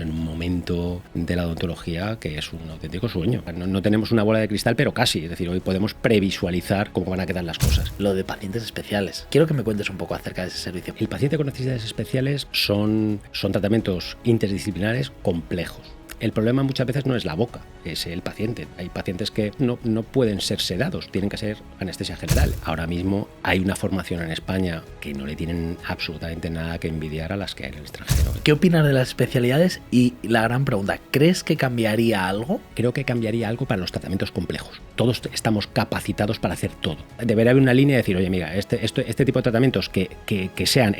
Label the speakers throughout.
Speaker 1: en un momento de la odontología que es un auténtico sueño. No tenemos una bola de cristal, pero casi. Es decir, hoy podemos previsualizar cómo van a quedar las cosas.
Speaker 2: Lo de pacientes especiales. Quiero que me cuentes un poco acerca de ese servicio.
Speaker 1: El paciente con necesidades especiales son tratamientos interdisciplinares complejos. El problema muchas veces no es la boca, es el paciente. Hay pacientes que no pueden ser sedados, tienen que ser anestesia general. Ahora mismo hay una formación en España que no le tienen absolutamente nada que envidiar a las que hay en el extranjero.
Speaker 2: ¿Qué opinas de las especialidades? Y la gran pregunta, ¿crees que cambiaría algo?
Speaker 1: Creo que cambiaría algo para los tratamientos complejos. Todos estamos capacitados para hacer todo. Debería haber una línea de decir, oye, mira, este tipo de tratamientos que sean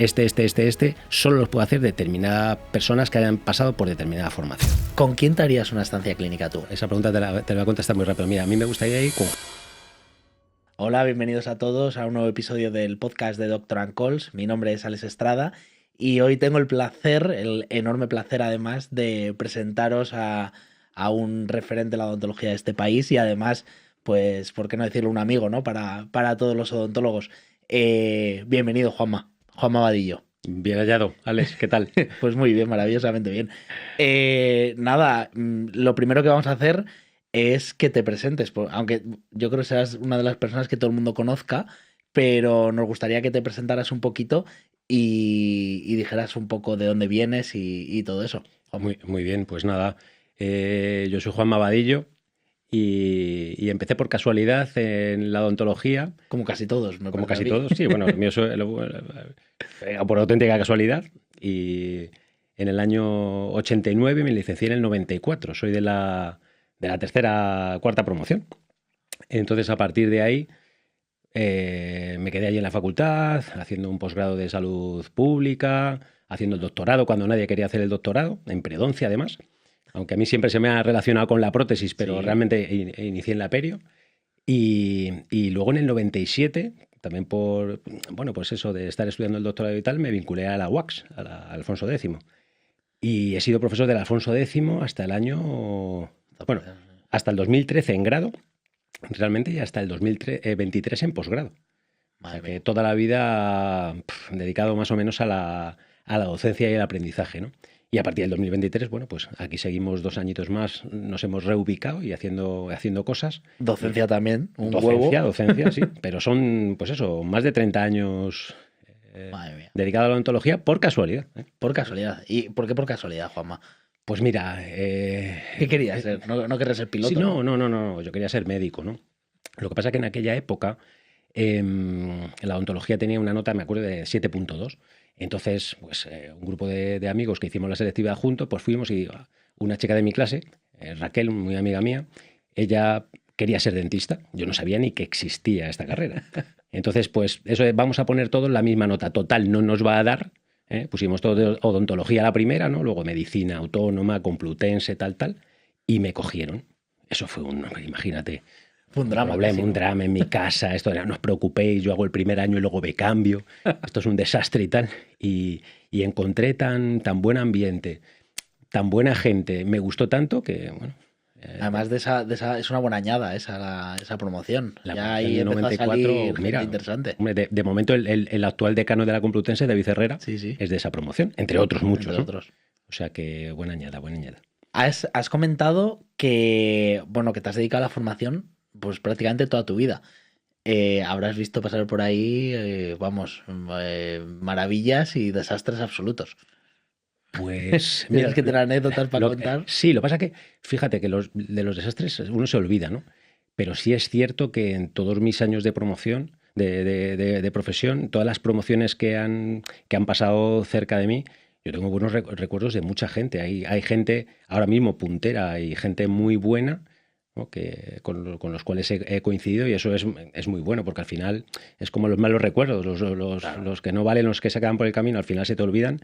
Speaker 1: solo los puede hacer determinadas personas que hayan pasado por determinada formación.
Speaker 2: ¿Con quién te harías una estancia clínica tú?
Speaker 1: Esa pregunta te la voy a contestar muy rápido. Mira, a mí me gustaría ir con...
Speaker 2: Hola, bienvenidos a todos a un nuevo episodio del podcast de Doctor & Calls. Mi nombre es Alex Estrada y hoy tengo el enorme placer además de presentaros a un referente de la odontología de este país y además, pues, ¿por qué no decirlo un amigo, ¿no? Para todos los odontólogos. Bienvenido, Juanma Vadillo.
Speaker 1: Bien hallado, Alex, ¿qué tal?
Speaker 2: Pues muy bien, maravillosamente bien. Nada, lo primero que vamos a hacer es que te presentes, aunque yo creo que serás una de las personas que todo el mundo conozca, pero nos gustaría que te presentaras un poquito y dijeras un poco de dónde vienes y todo eso.
Speaker 1: Muy bien, pues nada, yo soy Juanma Vadillo y empecé por casualidad en la odontología.
Speaker 2: Como casi todos,
Speaker 1: Como casi todos, sí, bueno, por auténtica casualidad. Y en el año 89 me licencié en el 94, soy de la cuarta promoción. Entonces, a partir de ahí, me quedé allí en la facultad, haciendo un posgrado de salud pública, haciendo el doctorado cuando nadie quería hacer el doctorado, en periodoncia además. Aunque a mí siempre se me ha relacionado con la prótesis, pero sí, realmente inicié en la perio. Y luego en el 97, también por, bueno, pues eso de estar estudiando el doctorado y tal, me vinculé a la UACS, a Alfonso X. Y he sido profesor del Alfonso X hasta el año... Bueno, hasta el 2013 en grado, realmente, y hasta el 2023 en posgrado. O sea que toda la vida dedicado más o menos a la docencia y el aprendizaje, ¿no? Y a partir del 2023, bueno, pues aquí seguimos 2 añitos más, nos hemos reubicado y haciendo cosas.
Speaker 2: Docencia también,
Speaker 1: Docencia, sí, pero son, pues eso, más de 30 años dedicado a la odontología por casualidad.
Speaker 2: Por casualidad. ¿Y por qué por casualidad, Juanma?
Speaker 1: Pues mira...
Speaker 2: ¿Qué querías ser? ¿No querías ser piloto?
Speaker 1: Sí, no, yo quería ser médico, ¿no? Lo que pasa es que en aquella época la odontología tenía una nota, me acuerdo, de 7.2. Entonces, pues un grupo de amigos que hicimos la selectividad juntos, pues fuimos y una chica de mi clase, Raquel, muy amiga mía, ella quería ser dentista. Yo no sabía ni que existía esta carrera. Entonces, pues eso de vamos a poner todo en la misma nota. Total, no nos va a dar. Pusimos todo de odontología la primera, ¿no? Luego medicina autónoma, complutense, tal. Y me cogieron. Eso fue imagínate...
Speaker 2: Un drama.
Speaker 1: Un drama en mi casa. Esto era, no os preocupéis, yo hago el primer año y luego me cambio. Esto es un desastre y tal. Y encontré tan buen ambiente, tan buena gente. Me gustó tanto que, bueno...
Speaker 2: Además de esa es una buena añada esa promoción.
Speaker 1: Ya ahí empezó a salir, mira, interesante. Hombre, de momento el actual decano de la Complutense, David Herrera, sí. Es de esa promoción, entre otros muchos. Entre otros. O sea que buena añada.
Speaker 2: Has comentado que, bueno, que te has dedicado a la formación pues prácticamente toda tu vida. Habrás visto pasar por ahí, maravillas y desastres absolutos.
Speaker 1: Pues...
Speaker 2: Tienes que tener anécdotas para contar.
Speaker 1: Sí, lo que pasa es que, fíjate que de los desastres uno se olvida, ¿no? Pero sí es cierto que en todos mis años de promoción, de profesión, todas las promociones que han pasado cerca de mí, yo tengo buenos recuerdos de mucha gente. Hay gente ahora mismo puntera y gente muy buena, ¿no? Con los cuales he coincidido, y eso es muy bueno, porque al final es como los malos recuerdos, los que no valen, los que se quedan por el camino, al final se te olvidan,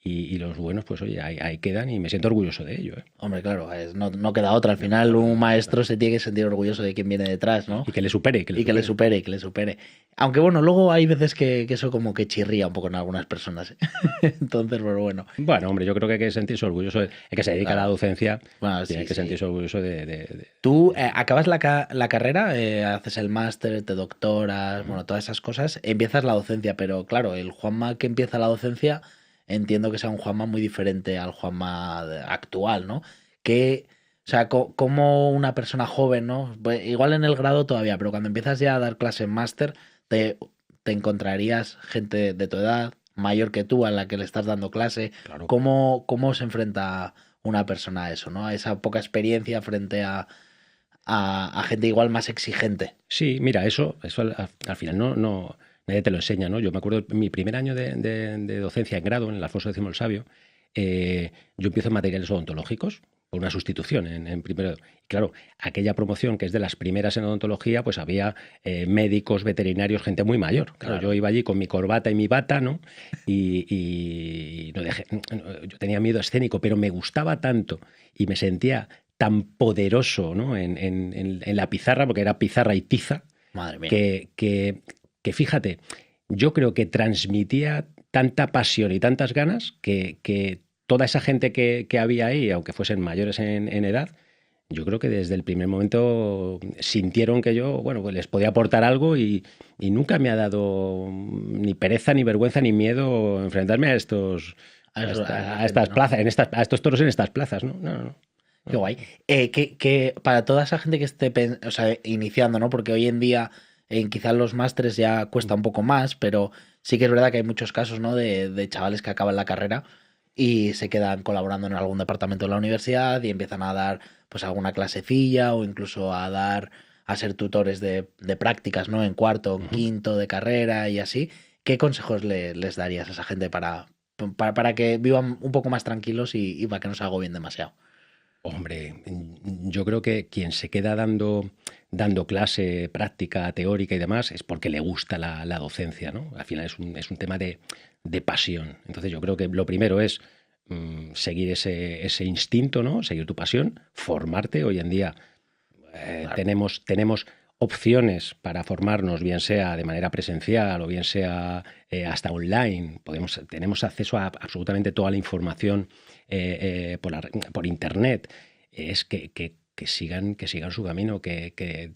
Speaker 1: y los buenos, pues oye, ahí quedan, y me siento orgulloso de ello.
Speaker 2: Hombre, claro, no queda otra. Al final un maestro se tiene que sentir orgulloso de quien viene detrás, ¿no?
Speaker 1: Y que le supere.
Speaker 2: Que le supere. Aunque bueno, luego hay veces que eso como que chirría un poco en algunas personas, ¿eh? Entonces, bueno.
Speaker 1: Bueno, hombre, yo creo que hay que sentirse orgulloso. El que se dedica a la docencia tiene que sentirse orgulloso de...
Speaker 2: Tú acabas la carrera, haces el máster, te doctoras, bueno, todas esas cosas, empiezas la docencia, pero claro, el Juanma que empieza la docencia... entiendo que sea un Juanma muy diferente al Juanma actual, ¿no? Que, o sea, como una persona joven, ¿no? Pues igual en el grado todavía, pero cuando empiezas ya a dar clase en máster, te, te encontrarías gente de tu edad, mayor que tú, a la que le estás dando clase.
Speaker 1: Claro.
Speaker 2: ¿Cómo se enfrenta una persona a eso, ¿no? A esa poca experiencia frente a gente igual más exigente.
Speaker 1: Sí, mira, eso al final nadie te lo enseña, ¿no? Yo me acuerdo mi primer año de docencia en grado en el Alfonso X el Sabio, yo empiezo en materiales odontológicos por una sustitución en primero. Y claro, aquella promoción que es de las primeras en odontología, pues había médicos, veterinarios, gente muy mayor. Claro, yo
Speaker 2: Claro.
Speaker 1: iba allí con mi corbata y mi bata, ¿no? Y yo tenía miedo escénico, pero me gustaba tanto y me sentía tan poderoso, ¿no? En la pizarra, porque era pizarra y tiza,
Speaker 2: Madre mía.
Speaker 1: que fíjate, yo creo que transmitía tanta pasión y tantas ganas que toda esa gente que había ahí, aunque fuesen mayores en edad, yo creo que desde el primer momento sintieron que yo, bueno, pues les podía aportar algo y nunca me ha dado ni pereza, ni vergüenza, ni miedo enfrentarme a estos,
Speaker 2: A esa
Speaker 1: a
Speaker 2: gente,
Speaker 1: estas
Speaker 2: ¿no?
Speaker 1: plazas, a estos toros en estas plazas, ¿no? No, no,
Speaker 2: Qué
Speaker 1: no.
Speaker 2: guay. Que para toda esa gente que esté o sea, iniciando, ¿no? Porque hoy en día en quizás los másteres ya cuesta un poco más, pero sí que es verdad que hay muchos casos, ¿no? De chavales que acaban la carrera y se quedan colaborando en algún departamento de la universidad y empiezan a dar pues alguna clasecilla o incluso a ser tutores de prácticas, ¿no? En cuarto, en
Speaker 1: Ujú.
Speaker 2: quinto de carrera y así. ¿Qué consejos les darías a esa gente para que vivan un poco más tranquilos y para que no se agobien demasiado?
Speaker 1: Hombre, yo creo que quien se queda dando clase práctica, teórica y demás es porque le gusta la docencia, ¿no? Al final es un tema de pasión. Entonces yo creo que lo primero es seguir ese instinto, ¿no? Seguir tu pasión, formarte. Hoy en día
Speaker 2: Claro.
Speaker 1: tenemos opciones para formarnos, bien sea de manera presencial o bien sea hasta online. Tenemos acceso a absolutamente toda la información por internet. Es que sigan su camino, que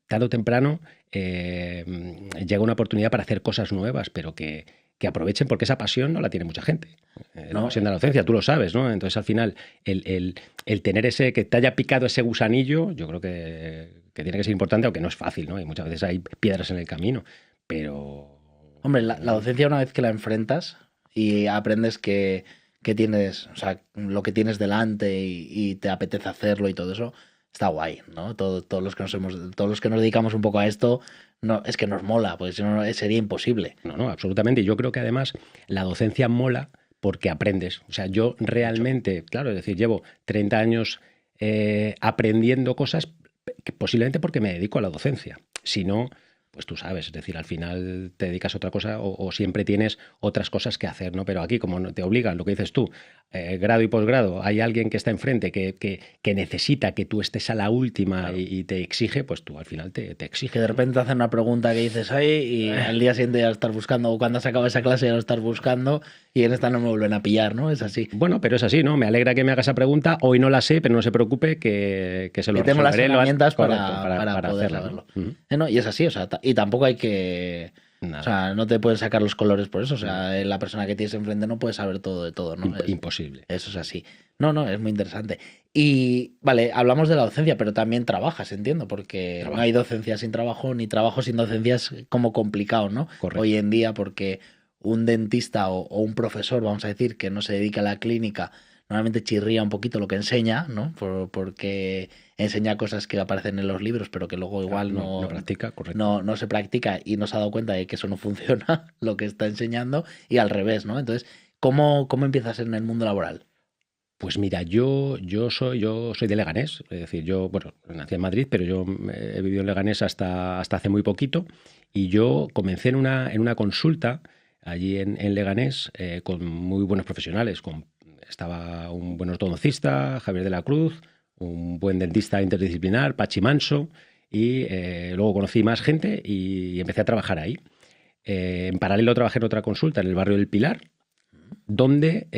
Speaker 1: tarde o temprano llega una oportunidad para hacer cosas nuevas, pero que aprovechen porque esa pasión no la tiene mucha gente. La
Speaker 2: No,
Speaker 1: pasión de la docencia, tú lo sabes, ¿no? Entonces, al final, el tener que te haya picado ese gusanillo, yo creo que tiene que ser importante, aunque no es fácil, ¿no? Y muchas veces hay piedras en el camino, pero
Speaker 2: hombre, la docencia una vez que la enfrentas y aprendes que tienes, o sea, lo que tienes delante y te apetece hacerlo y todo eso, está guay, ¿no? Todos los que todos los que nos dedicamos un poco a esto, no, es que nos mola, pues si no sería imposible.
Speaker 1: no, absolutamente. Y yo creo que además la docencia mola porque aprendes. O sea, yo
Speaker 2: Mucho.
Speaker 1: realmente, claro, es decir, llevo 30 años aprendiendo cosas posiblemente porque me dedico a la docencia. Si no, pues tú sabes, es decir, al final te dedicas a otra cosa o siempre tienes otras cosas que hacer, ¿no? Pero aquí, como no te obligan, lo que dices tú, grado y posgrado, hay alguien que está enfrente que necesita que tú estés a la última
Speaker 2: Claro.
Speaker 1: y te exige, pues tú al final te
Speaker 2: Que
Speaker 1: exiges,
Speaker 2: de
Speaker 1: ¿no?
Speaker 2: repente te hacen una pregunta que dices ahí y al día siguiente ya lo estás buscando, o cuando se acaba esa clase ya lo estás buscando y en esta no me vuelven a pillar, ¿no? Es así.
Speaker 1: Bueno, pero es así, ¿no? Me alegra que me haga esa pregunta. Hoy no la sé, pero no se preocupe que se lo
Speaker 2: Que tengo las
Speaker 1: resolveré
Speaker 2: herramientas
Speaker 1: correcto
Speaker 2: para
Speaker 1: para
Speaker 2: poder
Speaker 1: hacerla, ¿no?
Speaker 2: saberlo.
Speaker 1: Ujú.
Speaker 2: No, y es así, o sea, y tampoco hay que, o
Speaker 1: Nada,
Speaker 2: sea, no te pueden sacar los colores por eso, o
Speaker 1: no,
Speaker 2: sea, la persona que tienes enfrente no puede saber todo de todo, ¿no?
Speaker 1: imposible.
Speaker 2: Eso es así. No, no, es muy interesante. Y vale, hablamos de la docencia, pero también trabajas, entiendo, porque no hay
Speaker 1: Trabajo,
Speaker 2: docencia sin trabajo, ni trabajo sin docencia es como complicado, ¿no? Hoy
Speaker 1: correcto.
Speaker 2: en día, porque un dentista o un profesor, vamos a decir, que no se dedica a la clínica, normalmente chirría un poquito lo que enseña, ¿no? Porque enseña cosas que aparecen en los libros, pero que luego
Speaker 1: Claro,
Speaker 2: igual
Speaker 1: no practica, correcto.
Speaker 2: no se practica y no se ha dado cuenta de que eso no funciona, lo que está enseñando, y al revés, ¿no? Entonces, ¿cómo empiezas en el mundo laboral?
Speaker 1: Pues mira, yo soy de Leganés, es decir, yo, bueno, nací en Madrid, pero yo he vivido en Leganés hasta hace muy poquito y yo comencé en una consulta allí en Leganés con muy buenos profesionales. Estaba un buen ortodoncista, Javier de la Cruz, un buen dentista interdisciplinar, Pachi Manso, y luego conocí más gente y empecé a trabajar ahí. En paralelo trabajé en otra consulta en el barrio del Pilar, donde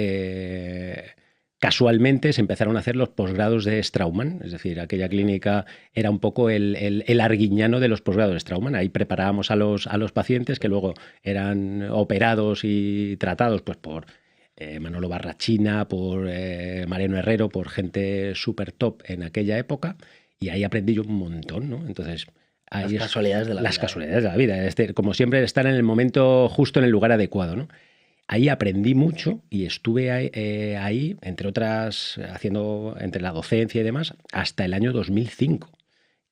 Speaker 1: casualmente se empezaron a hacer los posgrados de Straumann, es decir, aquella clínica era un poco el arguiñano de los posgrados de Straumann. Ahí preparábamos a los pacientes que luego eran operados y tratados pues, por Manolo Barrachina, por Mariano Herrero, por gente súper top en aquella época, y ahí aprendí yo un montón, ¿no? Entonces,
Speaker 2: las casualidades de la vida.
Speaker 1: Las casualidades de la vida. Como siempre, estar en el momento justo, en el lugar adecuado, ¿no? Ahí aprendí mucho y estuve ahí, entre otras, haciendo entre la docencia y demás, hasta el año 2005.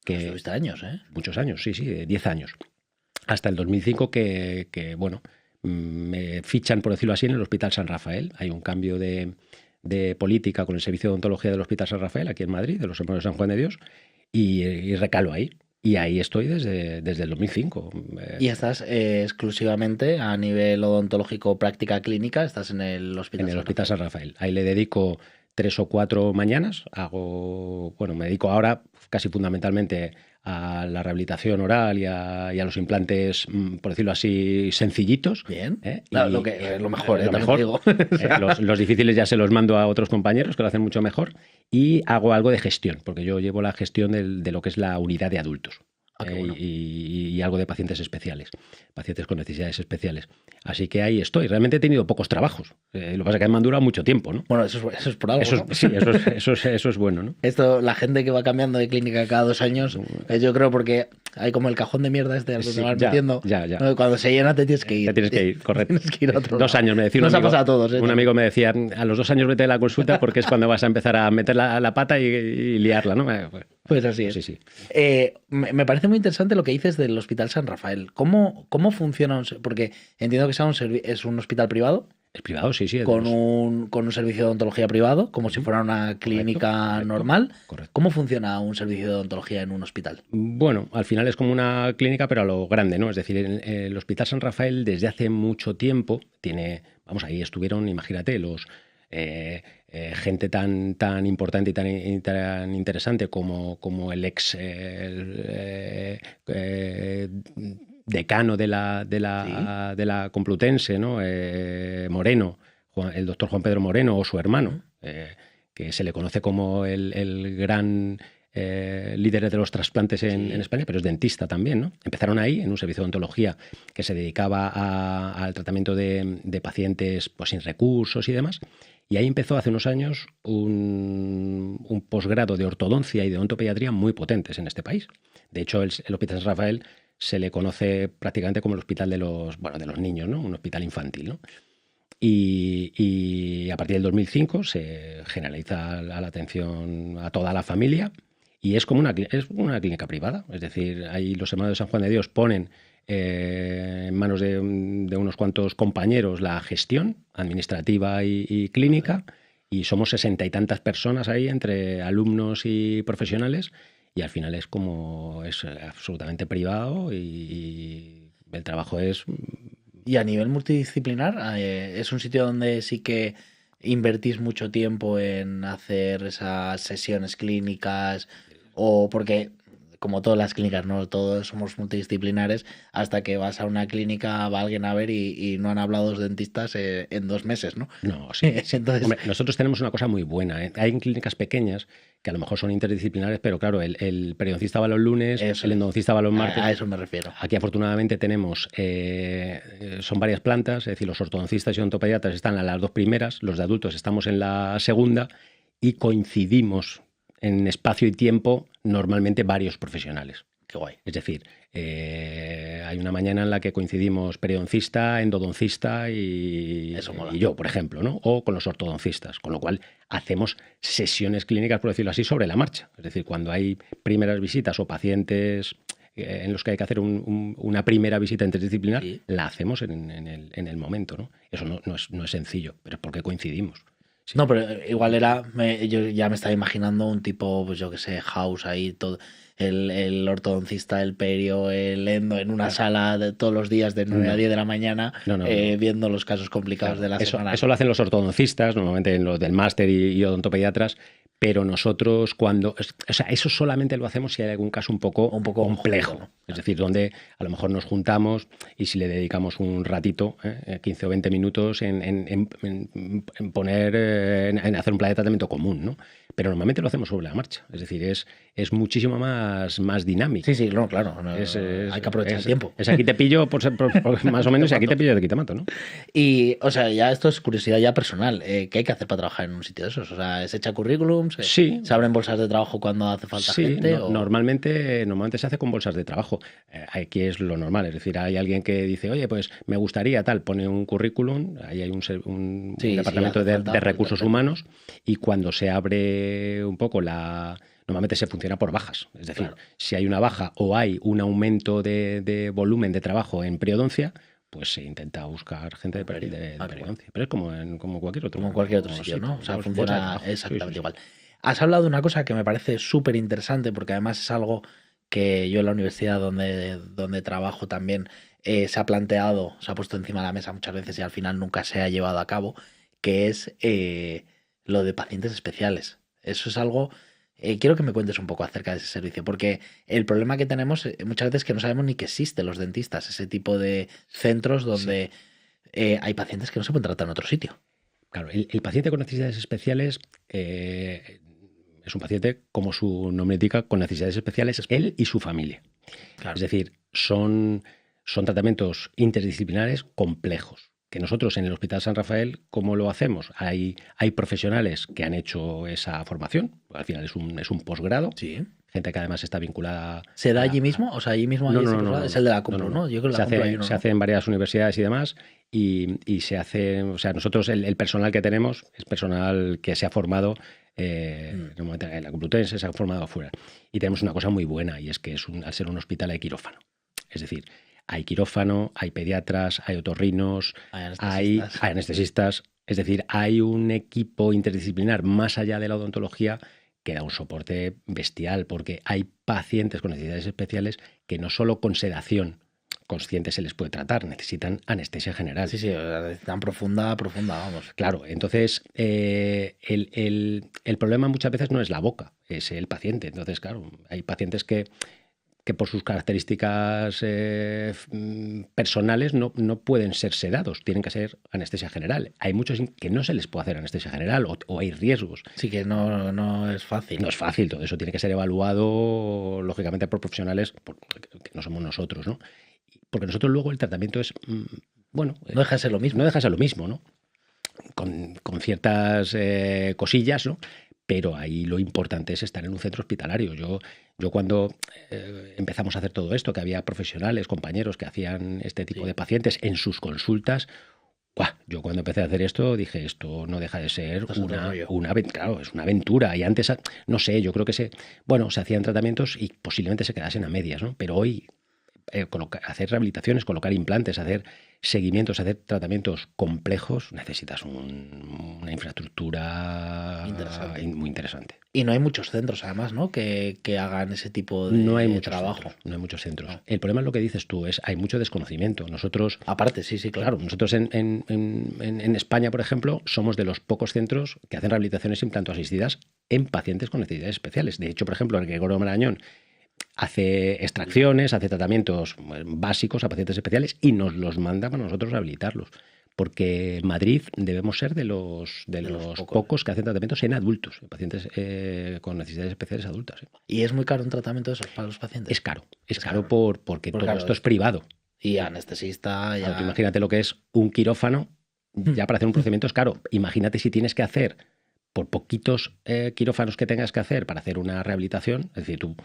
Speaker 2: Estuviste años, ¿eh?
Speaker 1: Muchos años, sí, 10 años. Hasta el 2005 bueno, me fichan, por decirlo así, en el Hospital San Rafael. Hay un cambio de política con el Servicio de Odontología del Hospital San Rafael, aquí en Madrid, de los Hermanos de San Juan de Dios, y recalo ahí. Y ahí estoy desde el 2005.
Speaker 2: ¿Y estás exclusivamente a nivel odontológico, práctica clínica? ¿Estás en el Hospital
Speaker 1: En el Hospital San Rafael. Ahí le dedico 3 o 4 mañanas. Me dedico ahora casi fundamentalmente a la rehabilitación oral y a los implantes, por decirlo así, sencillitos.
Speaker 2: Bien. Lo mejor,
Speaker 1: lo mejor.
Speaker 2: Digo.
Speaker 1: Los difíciles ya se los mando a otros compañeros que lo hacen mucho mejor. Y hago algo de gestión, porque yo llevo la gestión de lo que es la unidad de adultos. Bueno. Y algo de pacientes especiales, pacientes con necesidades especiales. Así que ahí estoy. Realmente he tenido pocos trabajos. Lo que pasa es que me han durado mucho tiempo, ¿no?
Speaker 2: Bueno, eso es por algo, ¿no?
Speaker 1: Sí, eso es bueno, ¿no?
Speaker 2: Esto, la gente que va cambiando de clínica cada 2 años, yo creo porque hay como el cajón de mierda al donde vas metiendo.
Speaker 1: Ya.
Speaker 2: ¿No? Cuando se llena te tienes que ir.
Speaker 1: Te tienes que ir, correcto.
Speaker 2: Tienes que ir a otro
Speaker 1: 2 años, me decía un
Speaker 2: Nos
Speaker 1: amigo.
Speaker 2: ha pasado a todos,
Speaker 1: Un amigo me decía, a los 2 años vete a la consulta porque es cuando vas a empezar a meter la pata y liarla, ¿no?
Speaker 2: Pues así es.
Speaker 1: Sí.
Speaker 2: Me parece muy interesante lo que dices del Hospital San Rafael. ¿Cómo funciona? Porque entiendo que es un hospital privado.
Speaker 1: Es privado, sí.
Speaker 2: Con un servicio de odontología privado, como si fuera una clínica normal.
Speaker 1: Correcto.
Speaker 2: ¿Cómo funciona un servicio de odontología en un hospital?
Speaker 1: Bueno, al final es como una clínica, pero a lo grande, ¿no? Es decir, el Hospital San Rafael desde hace mucho tiempo ahí estuvieron, imagínate, gente tan importante y tan interesante como el ex decano de la Complutense, ¿no? Moreno, el doctor Juan Pedro Moreno, o su hermano, que se le conoce como el gran líder de los trasplantes en España, pero es dentista también, ¿no? Empezaron ahí, en un servicio de odontología que se dedicaba al tratamiento de pacientes pues, sin recursos y demás. Y ahí empezó hace unos años un posgrado de ortodoncia y de odontopediatría muy potentes en este país. De hecho, el Hospital San Rafael se le conoce prácticamente como el hospital de los niños, ¿no? Un hospital infantil, ¿no? Y a partir del 2005 se generaliza la atención a toda la familia y es como una clínica privada. Es decir, ahí los Hermanos de San Juan de Dios ponen en manos de unos cuantos compañeros la gestión administrativa y clínica, y somos 60 y tantas personas ahí entre alumnos y profesionales, y al final es absolutamente privado y el trabajo es...
Speaker 2: Y a nivel multidisciplinar, es un sitio donde sí que invertís mucho tiempo en hacer esas sesiones clínicas, o porque... Como todas las clínicas, no todos somos multidisciplinares, hasta que vas a una clínica, va alguien a ver y no han hablado los dentistas en 2 meses, ¿no?
Speaker 1: No, sí.
Speaker 2: Entonces...
Speaker 1: Hombre, nosotros tenemos una cosa muy buena, ¿eh? Hay clínicas pequeñas que a lo mejor son interdisciplinares, pero claro, el periodoncista va los lunes, el endodoncista va los martes.
Speaker 2: A eso me refiero.
Speaker 1: Aquí afortunadamente tenemos, son varias plantas, es decir, los ortodoncistas y odontopediatras están en las 2 primeras, los de adultos estamos en la segunda, y coincidimos en espacio y tiempo normalmente varios profesionales.
Speaker 2: Qué guay.
Speaker 1: Es decir, hay una mañana en la que coincidimos periodoncista, endodoncista y yo, por ejemplo, ¿no? O con los ortodoncistas, con lo cual hacemos sesiones clínicas, por decirlo así, sobre la marcha. Es decir, cuando hay primeras visitas o pacientes en los que hay que hacer una primera visita interdisciplinar, la hacemos en el momento, ¿no? Eso no es sencillo, pero es porque coincidimos.
Speaker 2: Sí. No, pero igual yo ya me estaba imaginando un tipo, pues yo que sé, house ahí, todo, el ortodoncista, el perio, el endo, en una sala de todos los días de 9 a 10 de la mañana, viendo los casos complicados de la semana.
Speaker 1: Eso lo hacen los ortodoncistas, normalmente en los del máster y odontopediatras, Pero nosotros o sea, eso solamente lo hacemos si hay algún caso un poco complejo,
Speaker 2: jodido, ¿no?
Speaker 1: Es decir, donde a lo mejor nos juntamos y si le dedicamos un ratito, 15 o 20 minutos en poner, en hacer un plan de tratamiento común, ¿no? Pero normalmente lo hacemos sobre la marcha. Es decir, es muchísimo más dinámico.
Speaker 2: Sí, no, claro. No, hay que aprovechar el tiempo.
Speaker 1: Es aquí te pillo más o menos y aquí te pillo de quitamato, ¿no?
Speaker 2: Y, o sea, ya esto es curiosidad ya personal. ¿Qué hay que hacer para trabajar en un sitio de esos? O sea, ¿se echa currículums?
Speaker 1: Sí.
Speaker 2: ¿Se abren bolsas de trabajo cuando hace falta gente?
Speaker 1: Normalmente se hace con bolsas de trabajo. Aquí es lo normal. Es decir, hay alguien que dice, oye, pues me gustaría tal, pone un currículum, ahí hay un departamento de recursos humanos y cuando se abre un poco normalmente se funciona por bajas. Es decir, si hay una baja o hay un aumento de volumen de trabajo en periodoncia, pues se intenta buscar gente de periodoncia. Pero es como cualquier otro.
Speaker 2: Como cualquier otro sitio, ¿no? O sea, funciona exactamente igual. Has hablado de una cosa que me parece súper interesante porque además es algo que yo en la universidad donde trabajo también se ha planteado, se ha puesto encima de la mesa muchas veces y al final nunca se ha llevado a cabo, que es lo de pacientes especiales. Eso es algo... quiero que me cuentes un poco acerca de ese servicio, porque el problema que tenemos muchas veces es que no sabemos ni que existen los dentistas, ese tipo de centros donde hay pacientes que no se pueden tratar en otro sitio.
Speaker 1: Claro, el paciente con necesidades especiales es un paciente, como su nombre indica, con necesidades especiales, él y su familia. Claro. Es decir, son tratamientos interdisciplinares complejos. Que nosotros en el Hospital San Rafael, ¿cómo lo hacemos? Hay profesionales que han hecho esa formación, al final es un posgrado,
Speaker 2: sí.
Speaker 1: Gente que además está vinculada...
Speaker 2: ¿Se da allí mismo? O sea, allí mismo
Speaker 1: no,
Speaker 2: es el de la Complu, ¿no? Yo creo que
Speaker 1: se hace en varias universidades y demás y se hace... O sea, nosotros el personal que tenemos es personal que se ha formado en la Complutense, se ha formado afuera. Y tenemos una cosa muy buena y es que al ser un hospital hay quirófano. Es decir, hay quirófano, hay pediatras, hay otorrinos, hay anestesistas. Es decir, hay un equipo interdisciplinar más allá de la odontología que da un soporte bestial, porque hay pacientes con necesidades especiales que no solo con sedación consciente se les puede tratar, necesitan anestesia general.
Speaker 2: Sí, necesitan profunda, vamos.
Speaker 1: Claro, entonces el problema muchas veces no es la boca, es el paciente. Entonces, claro, hay pacientes que por sus características personales no pueden ser sedados, tienen que ser anestesia general. Hay muchos que no se les puede hacer anestesia general o hay riesgos.
Speaker 2: Sí, que no es fácil.
Speaker 1: No es fácil, todo eso tiene que ser evaluado, lógicamente, por profesionales que no somos nosotros, ¿no? Porque nosotros luego el tratamiento es, bueno...
Speaker 2: No deja de ser lo mismo.
Speaker 1: No deja de ser lo mismo, ¿no? Con ciertas cosillas, ¿no? Pero ahí lo importante es estar en un centro hospitalario. Yo cuando empezamos a hacer todo esto, que había profesionales, compañeros que hacían este tipo de pacientes en sus consultas, yo cuando empecé a hacer esto dije, esto no deja de ser claro, es una aventura. Y antes, no sé, yo creo que se hacían tratamientos y posiblemente se quedasen a medias, ¿no? Pero hoy hacer rehabilitaciones, colocar implantes, hacer seguimientos, hacer tratamientos complejos, necesitas una infraestructura muy interesante.
Speaker 2: Y no hay muchos centros, además, ¿no? Que hagan ese tipo de trabajo.
Speaker 1: No hay muchos centros. No. El problema es lo que dices tú, hay mucho desconocimiento. Nosotros...
Speaker 2: Aparte, sí, claro.
Speaker 1: Nosotros en España, por ejemplo, somos de los pocos centros que hacen rehabilitaciones implantoasistidas en pacientes con necesidades especiales. De hecho, por ejemplo, el Gregorio Marañón hace extracciones, hace tratamientos básicos a pacientes especiales y nos los manda para nosotros rehabilitarlos. Porque en Madrid debemos ser de los pocos que hacen tratamientos en adultos, en pacientes con necesidades especiales adultas.
Speaker 2: ¿Y es muy caro un tratamiento de esos para los pacientes?
Speaker 1: Es caro porque todo esto es privado.
Speaker 2: Y anestesista...
Speaker 1: Ya... Tú imagínate lo que es un quirófano, ya para hacer un procedimiento es caro. Imagínate si tienes que hacer, por poquitos quirófanos que tengas que hacer para hacer una rehabilitación, es decir, tú...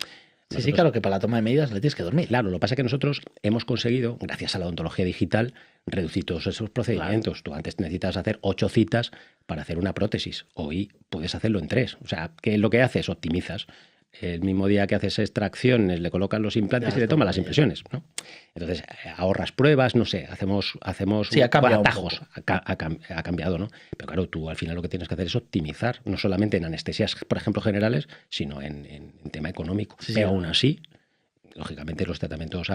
Speaker 2: Sí, claro, que para la toma de medidas le tienes que dormir.
Speaker 1: Claro, lo que pasa es que nosotros hemos conseguido, gracias a la odontología digital, reducir todos esos procedimientos. Claro. Tú antes necesitas hacer 8 citas para hacer una prótesis. Hoy puedes hacerlo en 3. O sea, ¿qué es lo que haces? Optimizas. El mismo día que haces extracciones, le colocan los implantes y le toman las impresiones, ¿no? Entonces, ahorras pruebas, no sé, hacemos atajos. Ha cambiado, ¿no? Pero claro, tú al final lo que tienes que hacer es optimizar, no solamente en anestesias, por ejemplo, generales, sino en tema económico. Pero aún así, lógicamente, los tratamientos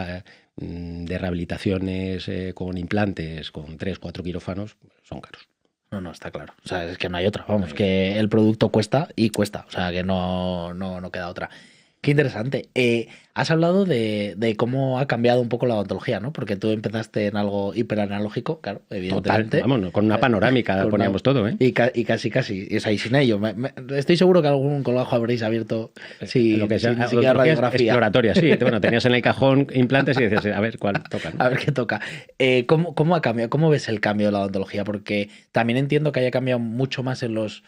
Speaker 1: de rehabilitaciones con implantes, con 3, 4 quirófanos, son caros.
Speaker 2: No, está claro. O sea, es que no hay otra. Vamos, que el producto cuesta y cuesta. O sea, que no queda otra. Qué interesante. Has hablado de cómo ha cambiado un poco la odontología, ¿no? Porque tú empezaste en algo hiperanalógico, claro,
Speaker 1: Total,
Speaker 2: evidentemente.
Speaker 1: vamos, con una panorámica
Speaker 2: Con
Speaker 1: poníamos todo, ¿eh?
Speaker 2: y casi. Y, o sea, y sin ello. Estoy seguro que algún colgajo habréis abierto sin,
Speaker 1: Lo que sea,
Speaker 2: sin ni siquiera
Speaker 1: odontología
Speaker 2: radiografía.
Speaker 1: exploratoria, sí. Bueno, tenías en el cajón implantes y decías, a ver cuál toca, ¿no?
Speaker 2: A ver qué toca. ¿Cómo ha cambiado? ¿Cómo ves el cambio de la odontología? Porque también entiendo que haya cambiado mucho más en los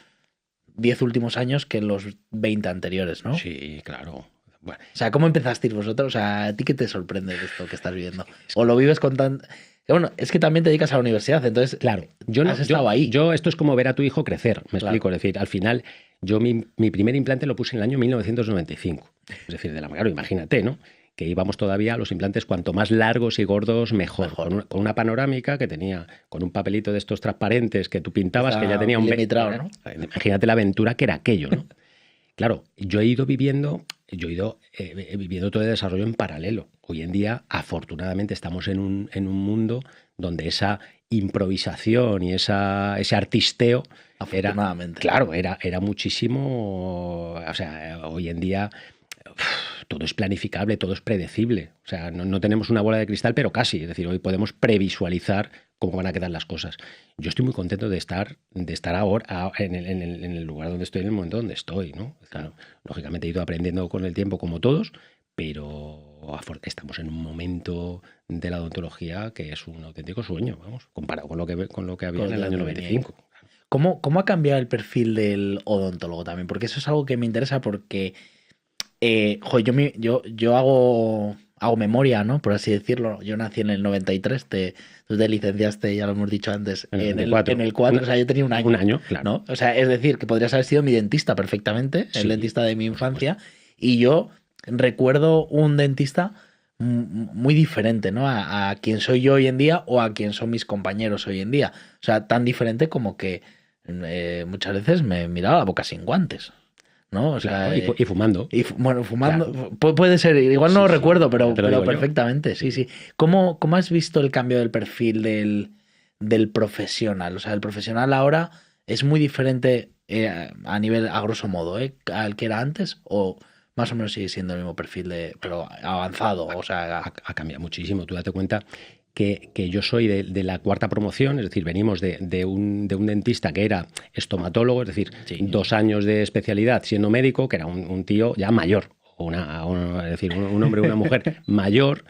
Speaker 2: 10 últimos años que en los 20 anteriores, ¿no?
Speaker 1: Sí, claro. Bueno,
Speaker 2: O sea, ¿cómo empezasteis vosotros? O sea, ¿a ti qué te sorprende de esto que estás viviendo? ¿O lo vives con tan...? Bueno, es que también te dedicas a la universidad, entonces
Speaker 1: claro,
Speaker 2: has estado ahí.
Speaker 1: Esto es como ver a tu hijo crecer, me
Speaker 2: Claro.
Speaker 1: explico. Es decir, al final, yo mi primer implante lo puse en el año 1995. Es decir, claro, imagínate, ¿no? Que íbamos todavía a los implantes cuanto más largos y gordos, mejor. Con una panorámica que tenía, con un papelito de estos transparentes que tú pintabas, que ya tenía un...
Speaker 2: milimetrado, ¿no?
Speaker 1: Imagínate la aventura que era aquello, ¿no? Claro, yo he ido viviendo todo el desarrollo en paralelo. Hoy en día, afortunadamente, estamos en un mundo donde esa improvisación y ese artisteo
Speaker 2: Afortunadamente.
Speaker 1: era muchísimo. O sea, hoy en día todo es planificable, todo es predecible. O sea, no tenemos una bola de cristal, pero casi. Es decir, hoy podemos previsualizar cómo van a quedar las cosas. Yo estoy muy contento de estar ahora en el lugar donde estoy, en el momento donde estoy, ¿no? Claro, lógicamente he ido aprendiendo con el tiempo como todos, pero estamos en un momento de la odontología que es un auténtico sueño, vamos, comparado con lo que había en el año 95.
Speaker 2: ¿Cómo ha cambiado el perfil del odontólogo también? Porque eso es algo que me interesa porque yo hago memoria, ¿no? Por así decirlo. Yo nací en el 93, tú te licenciaste, ya lo hemos dicho antes, en el 4. O sea, yo tenía un año.
Speaker 1: Un año, claro.
Speaker 2: ¿no? O sea, es decir, que podrías haber sido mi dentista perfectamente, el dentista de mi infancia. Y yo recuerdo un dentista muy diferente, ¿no? A quien soy yo hoy en día o a quien son mis compañeros hoy en día. O sea, tan diferente como que muchas veces me miraba la boca sin guantes. ¿No? O sea,
Speaker 1: claro, y fumando.
Speaker 2: Bueno, fumando.
Speaker 1: Claro.
Speaker 2: Puede ser, igual no lo recuerdo, pero
Speaker 1: digo
Speaker 2: perfectamente,
Speaker 1: yo.
Speaker 2: sí. ¿Cómo has visto el cambio del perfil del profesional? O sea, el profesional ahora es muy diferente a nivel, a grosso modo, al que era antes, o más o menos sigue siendo el mismo perfil pero avanzado. O sea,
Speaker 1: ha cambiado muchísimo. Tú date cuenta que yo soy de la cuarta promoción, es decir, venimos de un dentista que era estomatólogo, es decir, 2 años de especialidad siendo médico, que era un tío ya mayor, es decir, un hombre o una mujer mayor,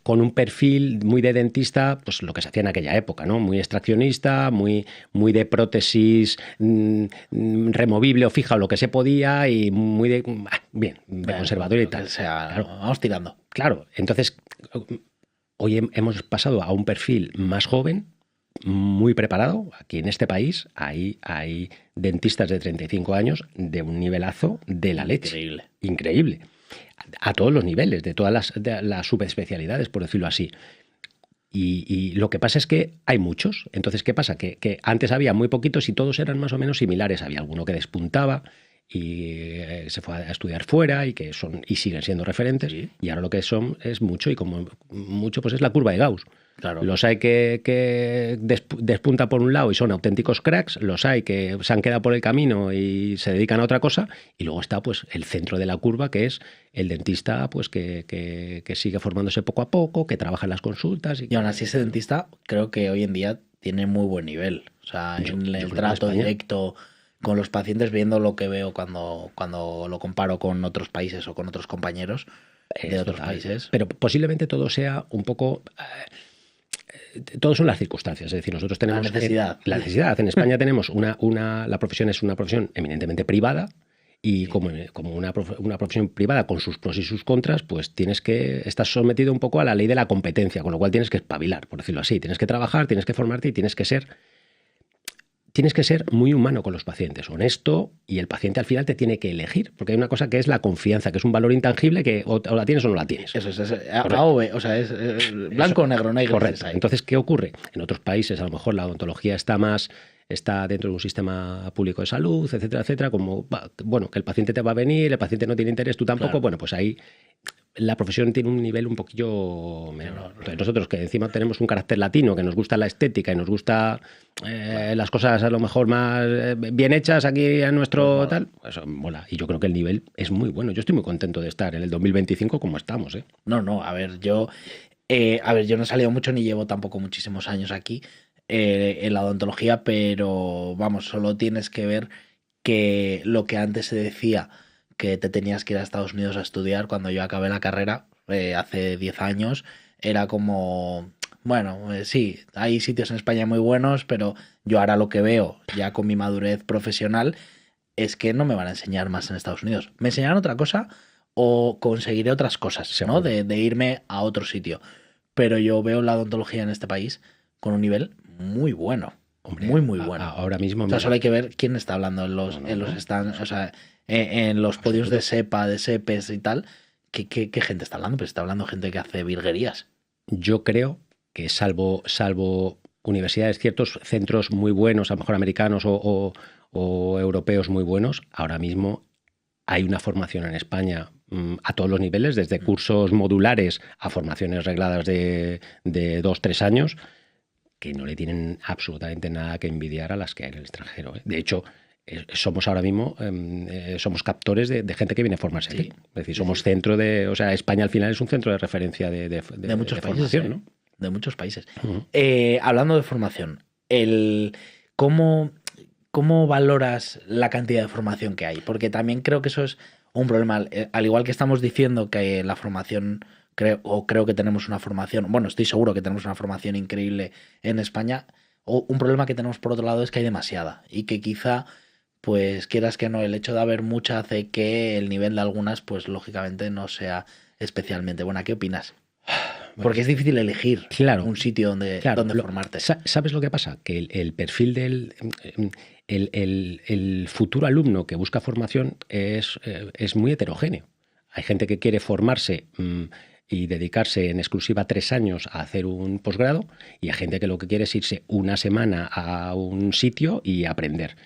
Speaker 1: con un perfil muy de dentista, pues lo que se hacía en aquella época, ¿no? Muy extraccionista, muy de prótesis removible o fija o lo que se podía y muy de conservador y tal.
Speaker 2: O sea,
Speaker 1: claro,
Speaker 2: vamos tirando.
Speaker 1: Claro, entonces hoy hemos pasado a un perfil más joven, muy preparado. Aquí en este país hay dentistas de 35 años de un nivelazo de la leche. Increíble. A todos los niveles, de todas las subespecialidades, por decirlo así. Y lo que pasa es que hay muchos. Entonces, ¿qué pasa? Que antes había muy poquitos y todos eran más o menos similares. Había alguno que despuntaba y se fue a estudiar fuera y siguen siendo referentes. Sí. Y ahora lo que son es mucho, y como mucho pues es la curva de Gauss.
Speaker 2: Claro.
Speaker 1: Los hay que despunta por un lado y son auténticos cracks, los hay que se han quedado por el camino y se dedican a otra cosa, y luego está pues el centro de la curva, que es el dentista pues que sigue formándose poco a poco, que trabaja en las consultas.
Speaker 2: Y aún así ese dentista creo que hoy en día tiene muy buen nivel. O sea, en el trato directo con los pacientes, viendo lo que veo cuando lo comparo con otros países o con otros compañeros de otros países.
Speaker 1: Pero posiblemente todo sea un poco... Todo son las circunstancias, es decir, nosotros tenemos...
Speaker 2: La
Speaker 1: necesidad. En España tenemos la profesión es una profesión eminentemente privada, y como una profesión privada con sus pros y sus contras, pues estás sometido un poco a la ley de la competencia, con lo cual tienes que espabilar, por decirlo así. Tienes que trabajar, tienes que formarte y tienes que ser muy humano con los pacientes, honesto, y el paciente al final te tiene que elegir, porque hay una cosa que es la confianza, que es un valor intangible que o la tienes o no la tienes.
Speaker 2: Eso es A o B, o sea, es blanco o negro, no hay grises.
Speaker 1: Correcto. Entonces, ¿qué ocurre? En otros países a lo mejor la odontología está dentro de un sistema público de salud, etcétera, etcétera, como, bueno, que el paciente te va a venir, el paciente no tiene interés, tú tampoco, claro. Bueno, pues ahí la profesión tiene un nivel un poquillo menor. Entonces, nosotros que encima tenemos un carácter latino, que nos gusta la estética y nos gusta las cosas a lo mejor más bien hechas aquí en nuestro tal, pues mola. Y yo creo que el nivel es muy bueno. Yo estoy muy contento de estar en el 2025 como estamos, ¿eh?
Speaker 2: No, a ver, yo no he salido mucho ni llevo tampoco muchísimos años aquí en la odontología, pero vamos, solo tienes que ver que lo que antes se decía que te tenías que ir a Estados Unidos a estudiar cuando yo acabé la carrera hace 10 años, era como, bueno, sí, hay sitios en España muy buenos, pero yo ahora lo que veo ya con mi madurez profesional es que no me van a enseñar más en Estados Unidos. Me enseñarán otra cosa o conseguiré otras cosas, ¿no?
Speaker 1: Seguro.
Speaker 2: De irme a otro sitio. Pero yo veo la odontología en este país con un nivel muy bueno.
Speaker 1: Hombre,
Speaker 2: Muy, muy bueno.
Speaker 1: Ahora mismo,
Speaker 2: O sea,
Speaker 1: mira,
Speaker 2: solo hay que ver quién está hablando en los,
Speaker 1: No,
Speaker 2: en los
Speaker 1: no.
Speaker 2: stands, o sea, en los podios de SEPA, de SEPES y tal. ¿Qué gente está hablando? Pues está hablando gente que hace virguerías.
Speaker 1: yo creo que salvo universidades, ciertos centros muy buenos, a lo mejor americanos o europeos muy buenos, ahora mismo hay una formación en España a todos los niveles, desde cursos modulares a formaciones regladas de 2, 3 años, que no le tienen absolutamente nada que envidiar a las que hay en el extranjero, ¿eh? De hecho, somos ahora mismo somos captores de gente que viene a formarse
Speaker 2: Sí,
Speaker 1: aquí. Es decir, somos centro de... O sea, España al final es un centro de referencia de
Speaker 2: muchos países,
Speaker 1: formación, ¿no?
Speaker 2: De muchos países.
Speaker 1: Ujú.
Speaker 2: Hablando de formación, ¿cómo, ¿cómo valoras la cantidad de formación que hay? Porque también creo que eso es un problema. Al igual que estamos diciendo que la formación, creo que tenemos una formación, bueno, estoy seguro que tenemos una formación increíble en España, o un problema que tenemos por otro lado es que hay demasiada y que quizá, pues quieras que no, el hecho de haber mucha hace que el nivel de algunas, pues lógicamente no sea especialmente buena. ¿Qué opinas? Porque es difícil elegir
Speaker 1: Claro,
Speaker 2: un sitio donde
Speaker 1: claro.
Speaker 2: formarte.
Speaker 1: ¿Sabes lo que pasa? Que el perfil del... el futuro alumno que busca formación es muy heterogéneo. Hay gente que quiere formarse y dedicarse en exclusiva 3 años a hacer un posgrado, y hay gente que lo que quiere es irse una semana a un sitio y aprender.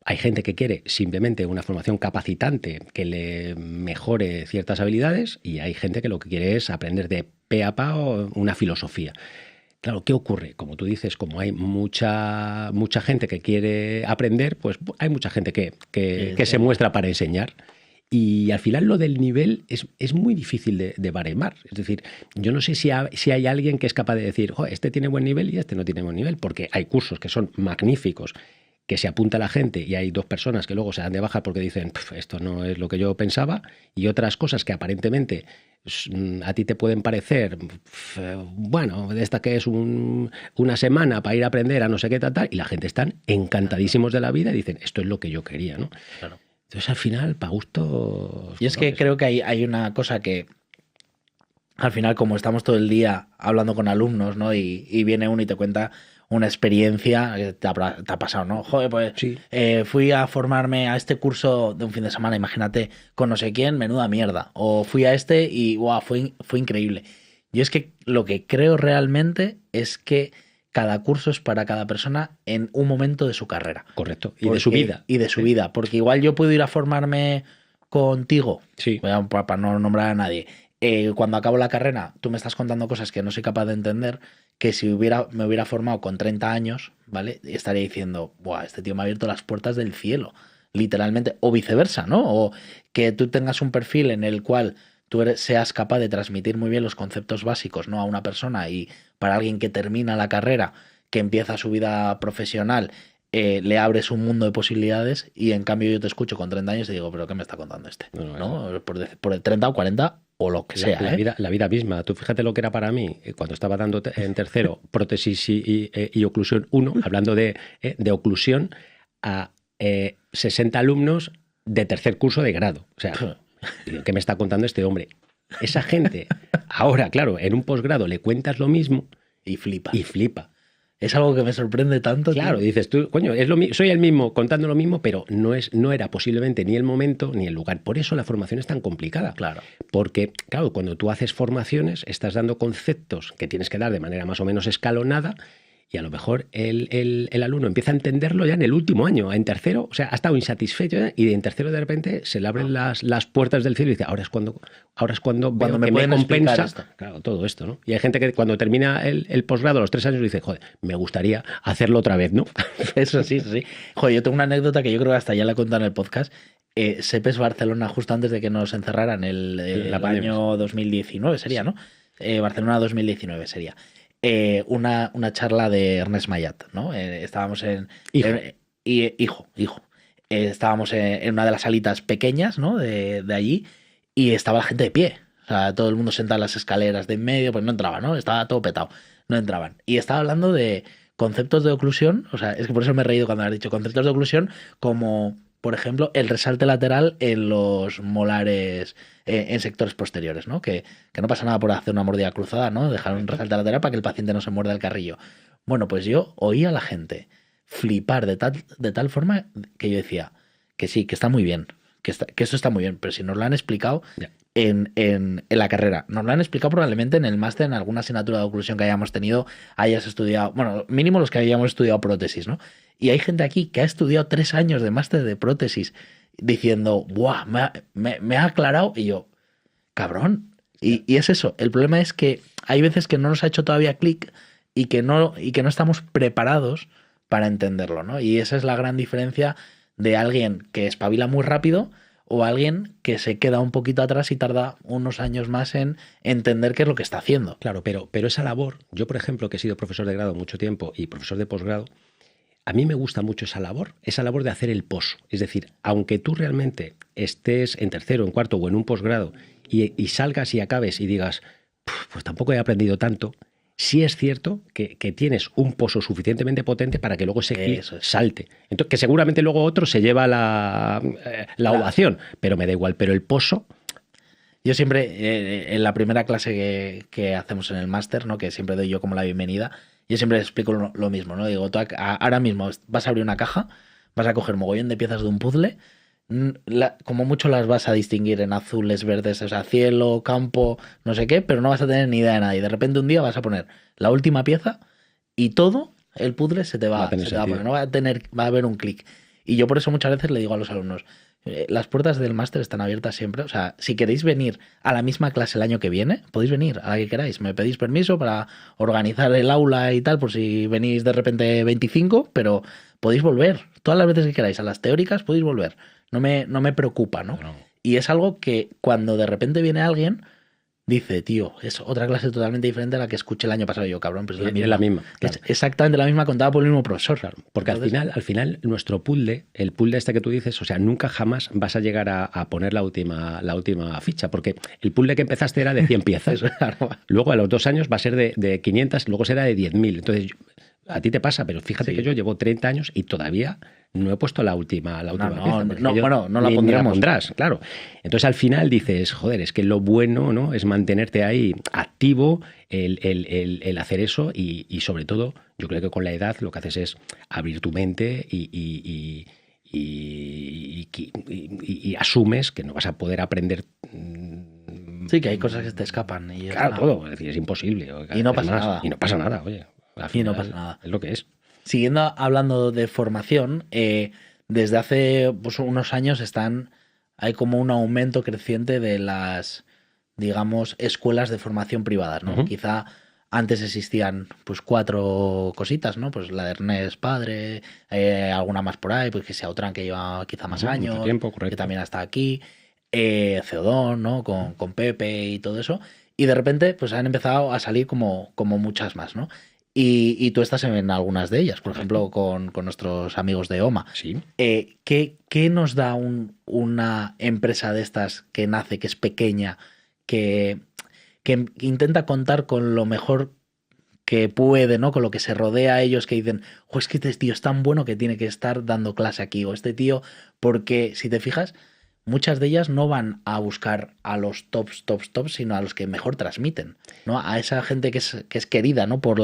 Speaker 1: Hay gente que quiere simplemente una formación capacitante que le mejore ciertas habilidades, y hay gente que lo que quiere es aprender de pe a pa una filosofía. Claro, ¿qué ocurre? Como tú dices, como hay mucha gente que quiere aprender, pues hay mucha gente que se muestra para enseñar. Y al final lo del nivel es muy difícil de baremar. Es decir, yo no sé si hay alguien que es capaz de decir, este tiene buen nivel y este no tiene buen nivel, porque hay cursos que son magníficos, que se apunta la gente y hay 2 personas que luego se dan de baja porque dicen, esto no es lo que yo pensaba, y otras cosas que aparentemente a ti te pueden parecer, bueno, de esta que es una semana para ir a aprender a no sé qué tal, y la gente están encantadísimos de la vida y dicen, esto es lo que yo quería, ¿no?
Speaker 2: Claro.
Speaker 1: Entonces, al final, para gusto...
Speaker 2: Y es que creo que hay una cosa que, al final, como estamos todo el día hablando con alumnos, ¿no? Y viene uno y te cuenta una experiencia que te ha pasado, ¿no? Joder, pues
Speaker 1: Sí.
Speaker 2: Fui a formarme a este curso de un fin de semana, imagínate, con no sé quién, menuda mierda. O fui a este y wow, fue increíble. Yo es que lo que creo realmente es que cada curso es para cada persona en un momento de su carrera.
Speaker 1: Correcto. Y de su vida.
Speaker 2: Y de su vida. Porque igual yo puedo ir a formarme contigo,
Speaker 1: Sí.
Speaker 2: para no nombrar a nadie. Cuando acabo la carrera, tú me estás contando cosas que no soy capaz de entender, que si me hubiera formado con 30 años, ¿vale? Estaría diciendo, buah, este tío me ha abierto las puertas del cielo, literalmente, o viceversa, ¿no? O que tú tengas un perfil en el cual tú seas capaz de transmitir muy bien los conceptos básicos, ¿no? A una persona, y para alguien que termina la carrera, que empieza su vida profesional, le abres un mundo de posibilidades, y en cambio yo te escucho con 30 años y digo, ¿pero qué me está contando este? ¿No? Por 30 o 40 o lo que sea.
Speaker 1: La vida misma. Tú fíjate lo que era para mí cuando estaba dando en tercero prótesis y oclusión 1, hablando de oclusión, a 60 alumnos de tercer curso de grado. O sea, ¿qué me está contando este hombre? Esa gente, ahora, claro, en un posgrado le cuentas lo mismo
Speaker 2: y flipa.
Speaker 1: Y flipa.
Speaker 2: Es algo que me sorprende tanto.
Speaker 1: Claro,
Speaker 2: tío.
Speaker 1: dices tú, coño, soy el mismo contando lo mismo, pero no era posiblemente ni el momento ni el lugar. Por eso la formación es tan complicada.
Speaker 2: Claro.
Speaker 1: Porque, claro, cuando tú haces formaciones, estás dando conceptos que tienes que dar de manera más o menos escalonada, Y a lo mejor el alumno empieza a entenderlo ya en el último año. En tercero, o sea, ha estado insatisfecho ya, y en tercero de repente se le abren las puertas del cielo y dice, ahora es cuando veo
Speaker 2: me
Speaker 1: que me
Speaker 2: pueden explicar
Speaker 1: compensa,
Speaker 2: esto.
Speaker 1: claro, todo esto, ¿no? Y hay gente que cuando termina el posgrado a los 3 años dice, joder, me gustaría hacerlo otra vez, ¿no?
Speaker 2: Eso sí, sí. Joder, yo tengo una anécdota que yo creo que hasta ya la he contado en el podcast. Sepes Barcelona, justo antes de que nos encerraran, el
Speaker 1: La pandemia.
Speaker 2: año 2019 sería, ¿no? Barcelona 2019 sería. Una charla de Ernest Mayat, ¿no? Estábamos
Speaker 1: Hijo.
Speaker 2: hijo. Estábamos en una de las salitas pequeñas, ¿no? De allí, y estaba la gente de pie. O sea, todo el mundo sentado en las escaleras de en medio, pues no entraba, ¿no? Estaba todo petado. No entraban. Y estaba hablando de conceptos de oclusión, o sea, es que por eso me he reído cuando has dicho conceptos de oclusión, como, por ejemplo, el resalte lateral en los molares en sectores posteriores, ¿no? Que no pasa nada por hacer una mordida cruzada, ¿no? Dejar un resalte lateral para que el paciente no se muerda el carrillo. Bueno, pues yo oía a la gente flipar de tal forma que yo decía que sí, que está muy bien, que esto está muy bien, pero si nos lo han explicado
Speaker 1: Ya.
Speaker 2: en la carrera, nos lo han explicado probablemente en el máster, en alguna asignatura de oclusión que hayamos tenido, hayas estudiado, bueno, mínimo los que hayamos estudiado prótesis, ¿no? Y hay gente aquí que ha estudiado 3 años de máster de prótesis diciendo, ¡buah! Me ha aclarado, y yo, cabrón. Y es eso, el problema es que hay veces que no nos ha hecho todavía clic y que no estamos preparados para entenderlo, ¿no? Y esa es la gran diferencia de alguien que espabila muy rápido o alguien que se queda un poquito atrás y tarda unos años más en entender qué es lo que está haciendo.
Speaker 1: Claro, pero esa labor, yo por ejemplo, que he sido profesor de grado mucho tiempo y profesor de posgrado, a mí me gusta mucho esa labor de hacer el poso. Es decir, aunque tú realmente estés en tercero, en cuarto o en un posgrado y salgas y acabes y digas, pues tampoco he aprendido tanto, sí es cierto que tienes un poso suficientemente potente para que luego ese clic
Speaker 2: Eso es.
Speaker 1: salte. Entonces, que seguramente luego otro se lleva la
Speaker 2: Claro.
Speaker 1: ovación, pero me da igual. Pero el poso,
Speaker 2: Yo siempre, en la primera clase que hacemos en el máster, ¿no? Que siempre doy yo como la bienvenida, yo siempre explico lo mismo, ¿no? Digo, tú ahora mismo vas a abrir una caja, vas a coger mogollón de piezas de un puzzle, como mucho las vas a distinguir en azules, verdes, o sea, cielo, campo, no sé qué, pero no vas a tener ni idea de nada. Y de repente un día vas a poner la última pieza y todo el puzzle se te
Speaker 1: va a
Speaker 2: va,
Speaker 1: tener
Speaker 2: se te va a
Speaker 1: sentido.
Speaker 2: poner, no va a haber un clic. Y yo por eso muchas veces le digo a los alumnos, las puertas del máster están abiertas siempre. O sea, si queréis venir a la misma clase el año que viene, podéis venir a la que queráis. Me pedís permiso para organizar el aula y tal, por si venís de repente 25, pero podéis volver. Todas las veces que queráis, a las teóricas podéis volver. No me preocupa, ¿no?
Speaker 1: No.
Speaker 2: Y es algo que cuando de repente viene alguien, dice, tío, es otra clase totalmente diferente a la que escuché el año pasado. Y yo, cabrón, pues
Speaker 1: Es la misma.
Speaker 2: Es
Speaker 1: Claro.
Speaker 2: exactamente la misma contada por el mismo profesor.
Speaker 1: Claro, porque
Speaker 2: Entonces,
Speaker 1: al final nuestro puzzle, el puzzle este que tú dices, o sea, nunca jamás vas a llegar a poner la última ficha, porque el puzzle que empezaste era de 100 piezas.
Speaker 2: eso, claro.
Speaker 1: Luego a los 2 años va a ser de 500, luego será de 10.000. Entonces, a ti te pasa, pero fíjate
Speaker 2: Sí.
Speaker 1: que yo llevo 30 años y todavía no he puesto la última
Speaker 2: No,
Speaker 1: pieza. porque
Speaker 2: no,
Speaker 1: yo
Speaker 2: bueno, no la
Speaker 1: ni
Speaker 2: pondremos.
Speaker 1: pondrás, claro. Entonces al final dices, joder, es que lo bueno, ¿no? Es mantenerte ahí activo, el hacer eso y sobre todo, yo creo que con la edad lo que haces es abrir tu mente y asumes que no vas a poder aprender.
Speaker 2: Sí, que hay cosas que te escapan. Y ya
Speaker 1: Claro,
Speaker 2: está.
Speaker 1: todo, es decir, es imposible.
Speaker 2: Y no pasa nada.
Speaker 1: Y no pasa nada, oye. Al
Speaker 2: Y no
Speaker 1: final
Speaker 2: pasa nada.
Speaker 1: es lo que es.
Speaker 2: Siguiendo hablando de formación, desde hace pues, unos años hay como un aumento creciente de las, digamos, escuelas de formación privadas, ¿no?
Speaker 1: Ujú.
Speaker 2: Quizá antes existían pues 4 cositas, ¿no? Pues la de Ernest Padre, alguna más por ahí, pues que sea otra que lleva quizá más
Speaker 1: Ujú, mucho
Speaker 2: años,
Speaker 1: tiempo,
Speaker 2: que
Speaker 1: correcto.
Speaker 2: también está aquí, Ceodón, ¿no? Con Pepe y todo eso. Y de repente pues han empezado a salir como muchas más, ¿no? Y tú estás en algunas de ellas, por ejemplo, con nuestros amigos de OMA.
Speaker 1: Sí.
Speaker 2: ¿Qué nos da una empresa de estas que nace, que es pequeña, que intenta contar con lo mejor que puede, ¿no? Con lo que se rodea a ellos, que dicen, jo, es que este tío es tan bueno que tiene que estar dando clase aquí, o este tío, porque si te fijas, muchas de ellas no van a buscar a los tops, sino a los que mejor transmiten, ¿no? A esa gente que es querida, ¿no? Por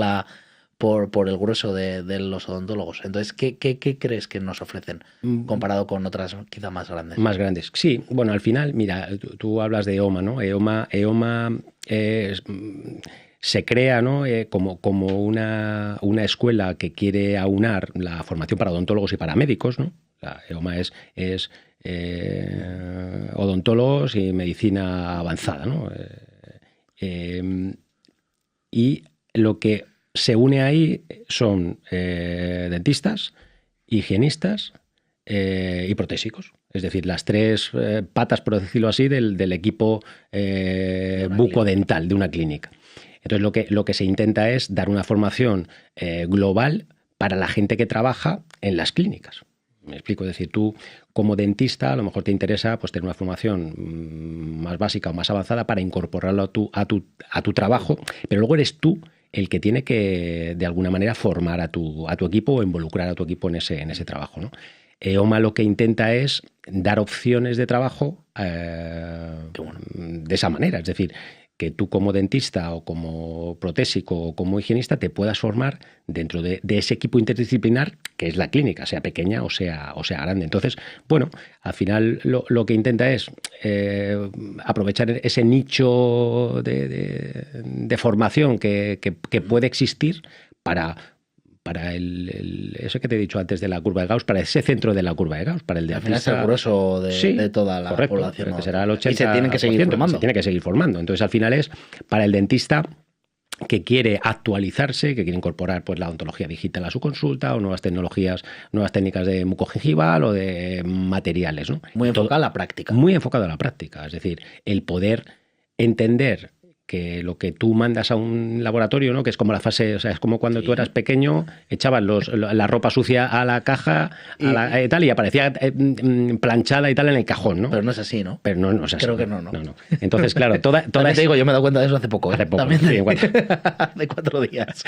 Speaker 2: el grueso de los odontólogos. Entonces, ¿qué crees que nos ofrecen comparado con otras quizá más grandes?
Speaker 1: Más grandes. Sí, bueno, al final, mira, tú hablas de EOMA, ¿no? EOMA se crea, ¿no? Como una escuela que quiere aunar la formación para odontólogos y para médicos, ¿no? La EOMA es odontólogos y medicina avanzada, ¿no? Y lo que se une ahí son dentistas, higienistas y protésicos. Es decir, las tres patas, por decirlo así, del equipo bucodental de una clínica. Entonces, lo que se intenta es dar una formación global para la gente que trabaja en las clínicas. Me explico, es decir, tú como dentista a lo mejor te interesa pues tener una formación más básica o más avanzada para incorporarlo a tu trabajo, pero luego eres tú el que tiene que de alguna manera formar a tu equipo o involucrar a tu equipo en ese trabajo, ¿no? EOMA lo que intenta es dar opciones de trabajo de esa manera, es decir, que tú como dentista o como protésico o como higienista te puedas formar dentro de ese equipo interdisciplinar que es la clínica, sea pequeña o sea grande. Entonces, bueno, al final lo que intenta es aprovechar ese nicho de formación que puede existir para eso que te he dicho antes de la curva de Gauss, para ese centro de la curva de Gauss, para el dentista.
Speaker 2: Al final es el grueso de toda la población.
Speaker 1: Que será el 80%,
Speaker 2: y se tienen que seguir formando.
Speaker 1: Se tiene que seguir formando. Entonces, al final es para el dentista que quiere actualizarse, que quiere incorporar pues la odontología digital a su consulta o nuevas tecnologías, nuevas técnicas de mucogingival o de materiales, ¿no?
Speaker 2: Muy enfocado a la práctica.
Speaker 1: Muy enfocado a la práctica. Es decir, el poder entender que lo que tú mandas a un laboratorio, ¿no? Que es como la fase, o sea, es como cuando tú eras pequeño, echabas la ropa sucia a la caja tal, y aparecía planchada y tal en el cajón, ¿no?
Speaker 2: Pero no es así, ¿no?
Speaker 1: Pero no es así.
Speaker 2: Creo que no.
Speaker 1: Entonces, claro, toda
Speaker 2: te digo, yo me he dado cuenta de eso hace poco. También
Speaker 1: sí,
Speaker 2: de 4 días.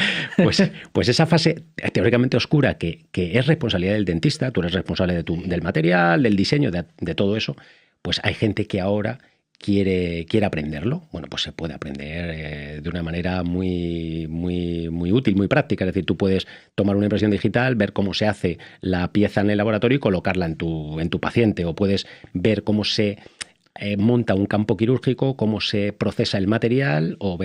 Speaker 1: Pues esa fase teóricamente oscura que es responsabilidad del dentista, tú eres responsable del material, del diseño, de todo eso, pues hay gente que ahora quiere aprenderlo. Bueno, pues se puede aprender de una manera muy, muy, muy útil, muy práctica. Es decir, tú puedes tomar una impresión digital, ver cómo se hace la pieza en el laboratorio y colocarla en tu paciente, o puedes ver cómo se monta un campo quirúrgico, cómo se procesa el material o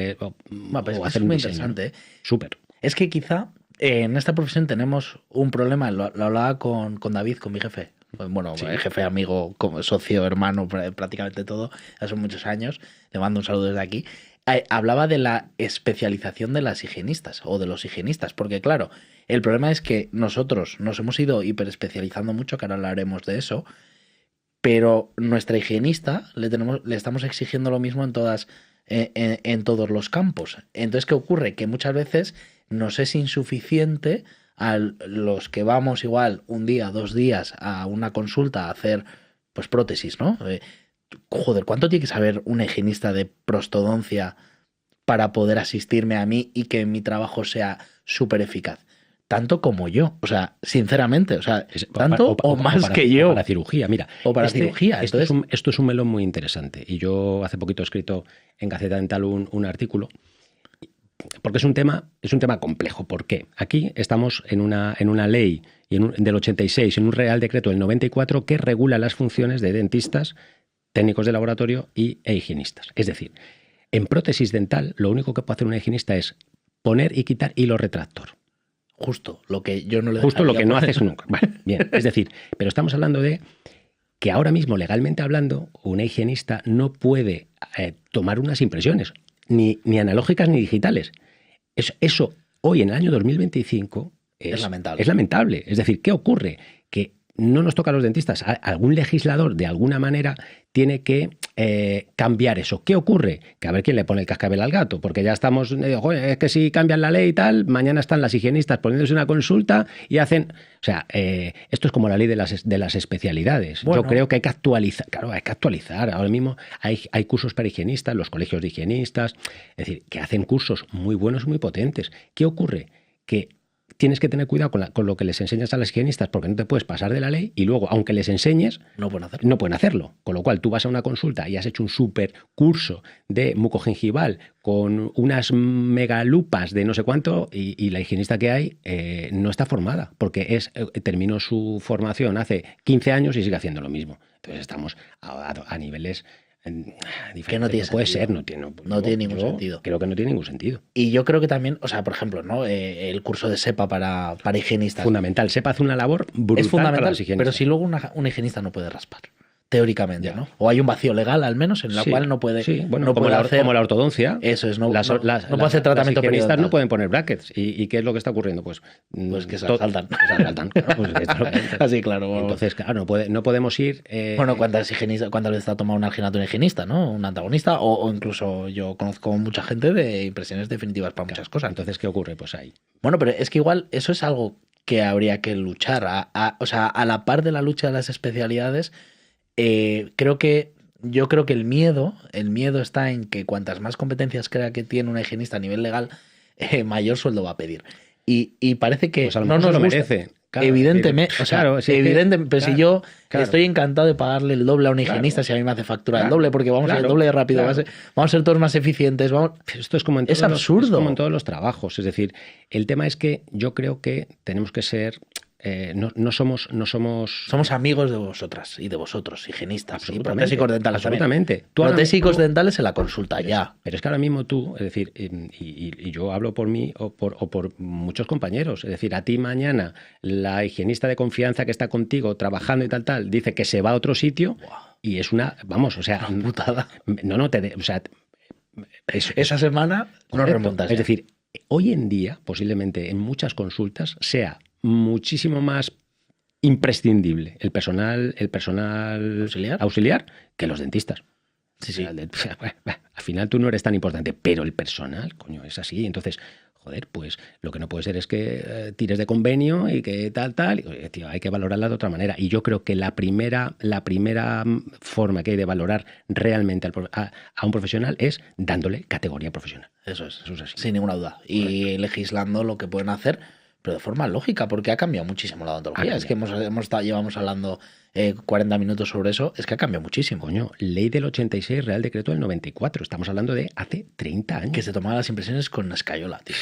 Speaker 1: hacer un diseño.
Speaker 2: Interesante.
Speaker 1: Súper.
Speaker 2: Es que quizá en esta profesión tenemos un problema, lo hablaba con David, con mi jefe. Bueno, sí. Jefe, amigo, como socio, hermano, prácticamente todo, hace muchos años, le mando un saludo desde aquí. Hablaba de la especialización de las higienistas o de los higienistas, porque claro, el problema es que nosotros nos hemos ido hiperespecializando mucho, que ahora hablaremos de eso, pero nuestra higienista le estamos exigiendo lo mismo en todos los campos. Entonces, ¿qué ocurre? Que muchas veces nos es insuficiente a los que vamos igual un día, 2 días a una consulta a hacer pues prótesis, ¿no? Joder, ¿cuánto tiene que saber un higienista de prostodoncia para poder asistirme a mí y que mi trabajo sea súper eficaz? Tanto como yo, o sea, sinceramente, o sea, tanto o más que yo.
Speaker 1: O para cirugía, mira.
Speaker 2: O para cirugía.
Speaker 1: Esto es un melón muy interesante. Y yo hace poquito he escrito en Gaceta Dental un artículo, porque es un tema complejo. ¿Por qué? Aquí estamos en una ley del 86, en un Real Decreto del 94 que regula las funciones de dentistas, técnicos de laboratorio e higienistas. Es decir, en prótesis dental lo único que puede hacer un higienista es poner y quitar hilo retractor.
Speaker 2: Justo lo que yo no le
Speaker 1: Justo lo que no haces nunca. Vale, bien. Es decir, pero estamos hablando de que ahora mismo, legalmente hablando, una higienista no puede tomar unas impresiones, ni analógicas ni digitales. Eso hoy, en el año 2025, es lamentable. Es lamentable. Es decir, ¿qué ocurre? Que no nos toca a los dentistas. Algún legislador, de alguna manera, tiene que cambiar eso. ¿Qué ocurre? Que a ver quién le pone el cascabel al gato, porque ya estamos... es que si cambian la ley y tal, mañana están las higienistas poniéndose una consulta y hacen... O sea, esto es como la ley de las especialidades. Bueno, yo creo que hay que actualizar. Claro, hay que actualizar. Ahora mismo hay cursos para higienistas, los colegios de higienistas, es decir, que hacen cursos muy buenos, muy potentes. ¿Qué ocurre? Que tienes que tener cuidado con lo que les enseñas a las higienistas, porque no te puedes pasar de la ley, y luego, aunque les enseñes, no pueden hacerlo. Con lo cual, tú vas a una consulta y has hecho un súper curso de mucogingival con unas megalupas de no sé cuánto, y la higienista que hay no está formada, porque terminó su formación hace 15 años y sigue haciendo lo mismo. Entonces estamos a niveles
Speaker 2: Que no tiene
Speaker 1: puede
Speaker 2: sentido.
Speaker 1: ser,
Speaker 2: No tiene ningún sentido.
Speaker 1: Creo que no tiene ningún sentido.
Speaker 2: Y yo creo que también, o sea, por ejemplo, ¿no? El curso de SEPA para higienistas.
Speaker 1: Fundamental. SEPA hace una labor brutal
Speaker 2: Es fundamental,
Speaker 1: para los higienistas.
Speaker 2: pero si luego un higienista no puede raspar, teóricamente, ¿no? O hay un vacío legal, al menos, en la cual no puede,
Speaker 1: no
Speaker 2: puede hacer...
Speaker 1: como la ortodoncia.
Speaker 2: Eso es, no puede hacer
Speaker 1: las
Speaker 2: tratamiento
Speaker 1: higienistas
Speaker 2: periodontal.
Speaker 1: no pueden poner brackets. ¿Y qué es lo que está ocurriendo? Pues
Speaker 2: que se saltan.
Speaker 1: Claro, pues esto es lo que-
Speaker 2: Así, claro.
Speaker 1: Entonces, claro, no podemos ir...
Speaker 2: Bueno, ¿cuántas veces ha tomado un alginato un higienista, ¿no? Un antagonista, o incluso yo conozco mucha gente de impresiones definitivas para muchas cosas.
Speaker 1: Entonces, ¿qué ocurre? Pues ahí.
Speaker 2: Bueno, pero es que igual eso es algo que habría que luchar. O sea, a la par de la lucha de las especialidades, yo creo que el miedo está en que cuantas más competencias crea que tiene un higienista a nivel legal, mayor sueldo va a pedir. Y parece que
Speaker 1: Pues a lo
Speaker 2: no
Speaker 1: mejor
Speaker 2: nos
Speaker 1: se lo
Speaker 2: gusta.
Speaker 1: merece. Claro,
Speaker 2: Evidentemente,
Speaker 1: pero,
Speaker 2: o sea,
Speaker 1: claro, sí,
Speaker 2: evidentemente, pero
Speaker 1: claro,
Speaker 2: si yo
Speaker 1: claro.
Speaker 2: estoy encantado de pagarle el doble a un higienista,
Speaker 1: Claro,
Speaker 2: si a mí me hace factura el
Speaker 1: claro,
Speaker 2: doble, porque vamos a ir el
Speaker 1: claro,
Speaker 2: doble de rápido,
Speaker 1: claro.
Speaker 2: vamos a ser todos más eficientes,
Speaker 1: Esto es como en
Speaker 2: Es
Speaker 1: todos
Speaker 2: absurdo.
Speaker 1: Es como en todos los trabajos. Es decir, el tema es que yo creo que tenemos que ser... no somos...
Speaker 2: Somos amigos de vosotras y de vosotros, higienistas y
Speaker 1: Absolutamente,
Speaker 2: protésicos dentales.
Speaker 1: absolutamente. Tú ahora
Speaker 2: Protésicos
Speaker 1: mismo-
Speaker 2: dentales en la consulta, ya.
Speaker 1: Pero es que ahora mismo tú, es decir, y yo hablo por mí o por muchos compañeros, es decir, a ti mañana la higienista de confianza que está contigo trabajando y tal, dice que se va a otro sitio y es una, vamos, o sea,
Speaker 2: Una putada.
Speaker 1: o sea,
Speaker 2: Esa semana nos
Speaker 1: correcto.
Speaker 2: remontas.
Speaker 1: Es
Speaker 2: ya.
Speaker 1: decir, hoy en día, posiblemente en muchas consultas, sea muchísimo más imprescindible el personal auxiliar que los dentistas.
Speaker 2: Sí, sí.
Speaker 1: Al final tú no eres tan importante, pero el personal, coño, es así. Entonces, joder, pues lo que no puede ser es que tires de convenio y que tal. Y, oye, tío, hay que valorarla de otra manera. Y yo creo que la primera forma que hay de valorar realmente a un profesional es dándole categoría profesional.
Speaker 2: Eso es
Speaker 1: así.
Speaker 2: sin ninguna duda. Y legislando lo que pueden hacer, pero de forma lógica, porque ha cambiado muchísimo la odontología. Es que llevamos hablando 40 minutos sobre eso, es que ha cambiado muchísimo.
Speaker 1: Coño, ley del 86, Real Decreto del 94. Estamos hablando de hace 30 años.
Speaker 2: Que se tomaban las impresiones con escayola, tío.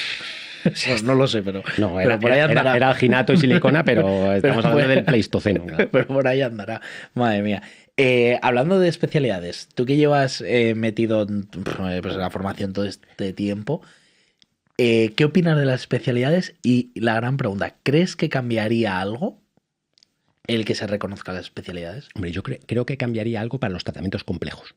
Speaker 2: No lo sé, pero,
Speaker 1: No,
Speaker 2: pero por ahí andará.
Speaker 1: era alginato y silicona, pero estamos hablando del Pleistoceno. Claro.
Speaker 2: Pero por ahí andará. Madre mía. Hablando de especialidades, tú que llevas metido pues, en la formación todo este tiempo, ¿qué opinas de las especialidades? Y la gran pregunta, ¿crees que cambiaría algo el que se reconozcan las especialidades?
Speaker 1: Hombre, yo creo que cambiaría algo para los tratamientos complejos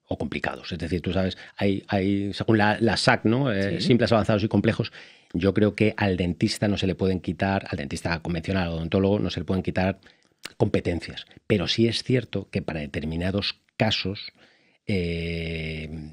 Speaker 1: o complicados. Es decir, tú sabes, hay según la SAC, ¿no?
Speaker 2: Sí.
Speaker 1: Simples, avanzados y complejos. Yo creo que al dentista no se le pueden quitar, al dentista convencional, al odontólogo, no se le pueden quitar competencias. Pero sí es cierto que para determinados casos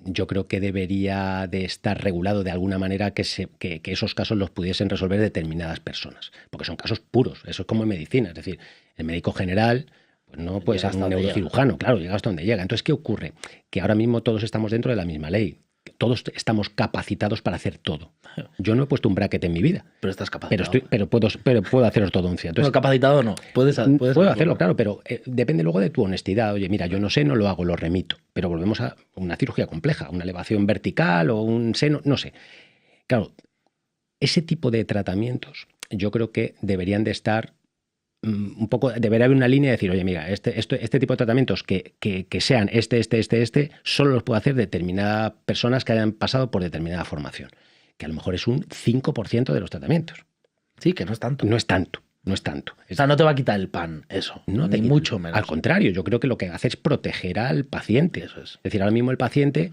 Speaker 1: yo creo que debería de estar regulado de alguna manera que esos casos los pudiesen resolver determinadas personas, porque son casos puros. Eso es como en medicina, es decir, el médico general pues no puede ser un neurocirujano, claro, llega hasta donde llega. Entonces, ¿qué ocurre? Que ahora mismo todos estamos dentro de la misma ley. Todos estamos capacitados para hacer todo. Yo no he puesto un bracket en mi vida.
Speaker 2: Pero estás capacitado.
Speaker 1: Pero puedo hacer ortodoncia. Entonces,
Speaker 2: bueno, capacitado no.
Speaker 1: Puedo hacerlo, claro, pero depende luego de tu honestidad. Oye, mira, yo no sé, no lo hago, lo remito. Pero volvemos a una cirugía compleja, una elevación vertical o un seno, no sé. Claro, ese tipo de tratamientos yo creo que deberían de estar un poco, debería haber una línea de decir, oye, mira, este tipo de tratamientos que sean solo los puede hacer determinadas personas que hayan pasado por determinada formación, que a lo mejor es un 5% de los tratamientos.
Speaker 2: Sí, que no es tanto.
Speaker 1: No es tanto.
Speaker 2: O sea, no te va a quitar el pan, eso.
Speaker 1: No,
Speaker 2: ni mucho menos.
Speaker 1: Al contrario, yo creo que lo que hace es proteger al paciente.
Speaker 2: Eso es.
Speaker 1: Es decir, ahora mismo el paciente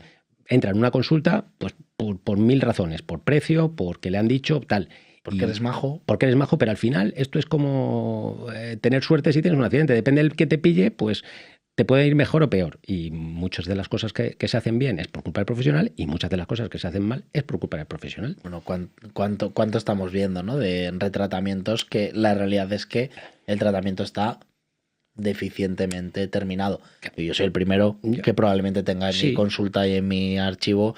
Speaker 1: entra en una consulta pues por 1000 razones, por precio, porque le han dicho tal.
Speaker 2: Porque eres majo.
Speaker 1: Porque eres majo, pero al final esto es como tener suerte si tienes un accidente. Depende del que te pille, pues te puede ir mejor o peor. Y muchas de las cosas que se hacen bien es por culpa del profesional y muchas de las cosas que se hacen mal es por culpa del profesional.
Speaker 2: Bueno, ¿cuánto estamos viendo, ¿no? De retratamientos que la realidad es que el tratamiento está deficientemente terminado. Y yo soy el primero que probablemente tenga en mi consulta y en mi archivo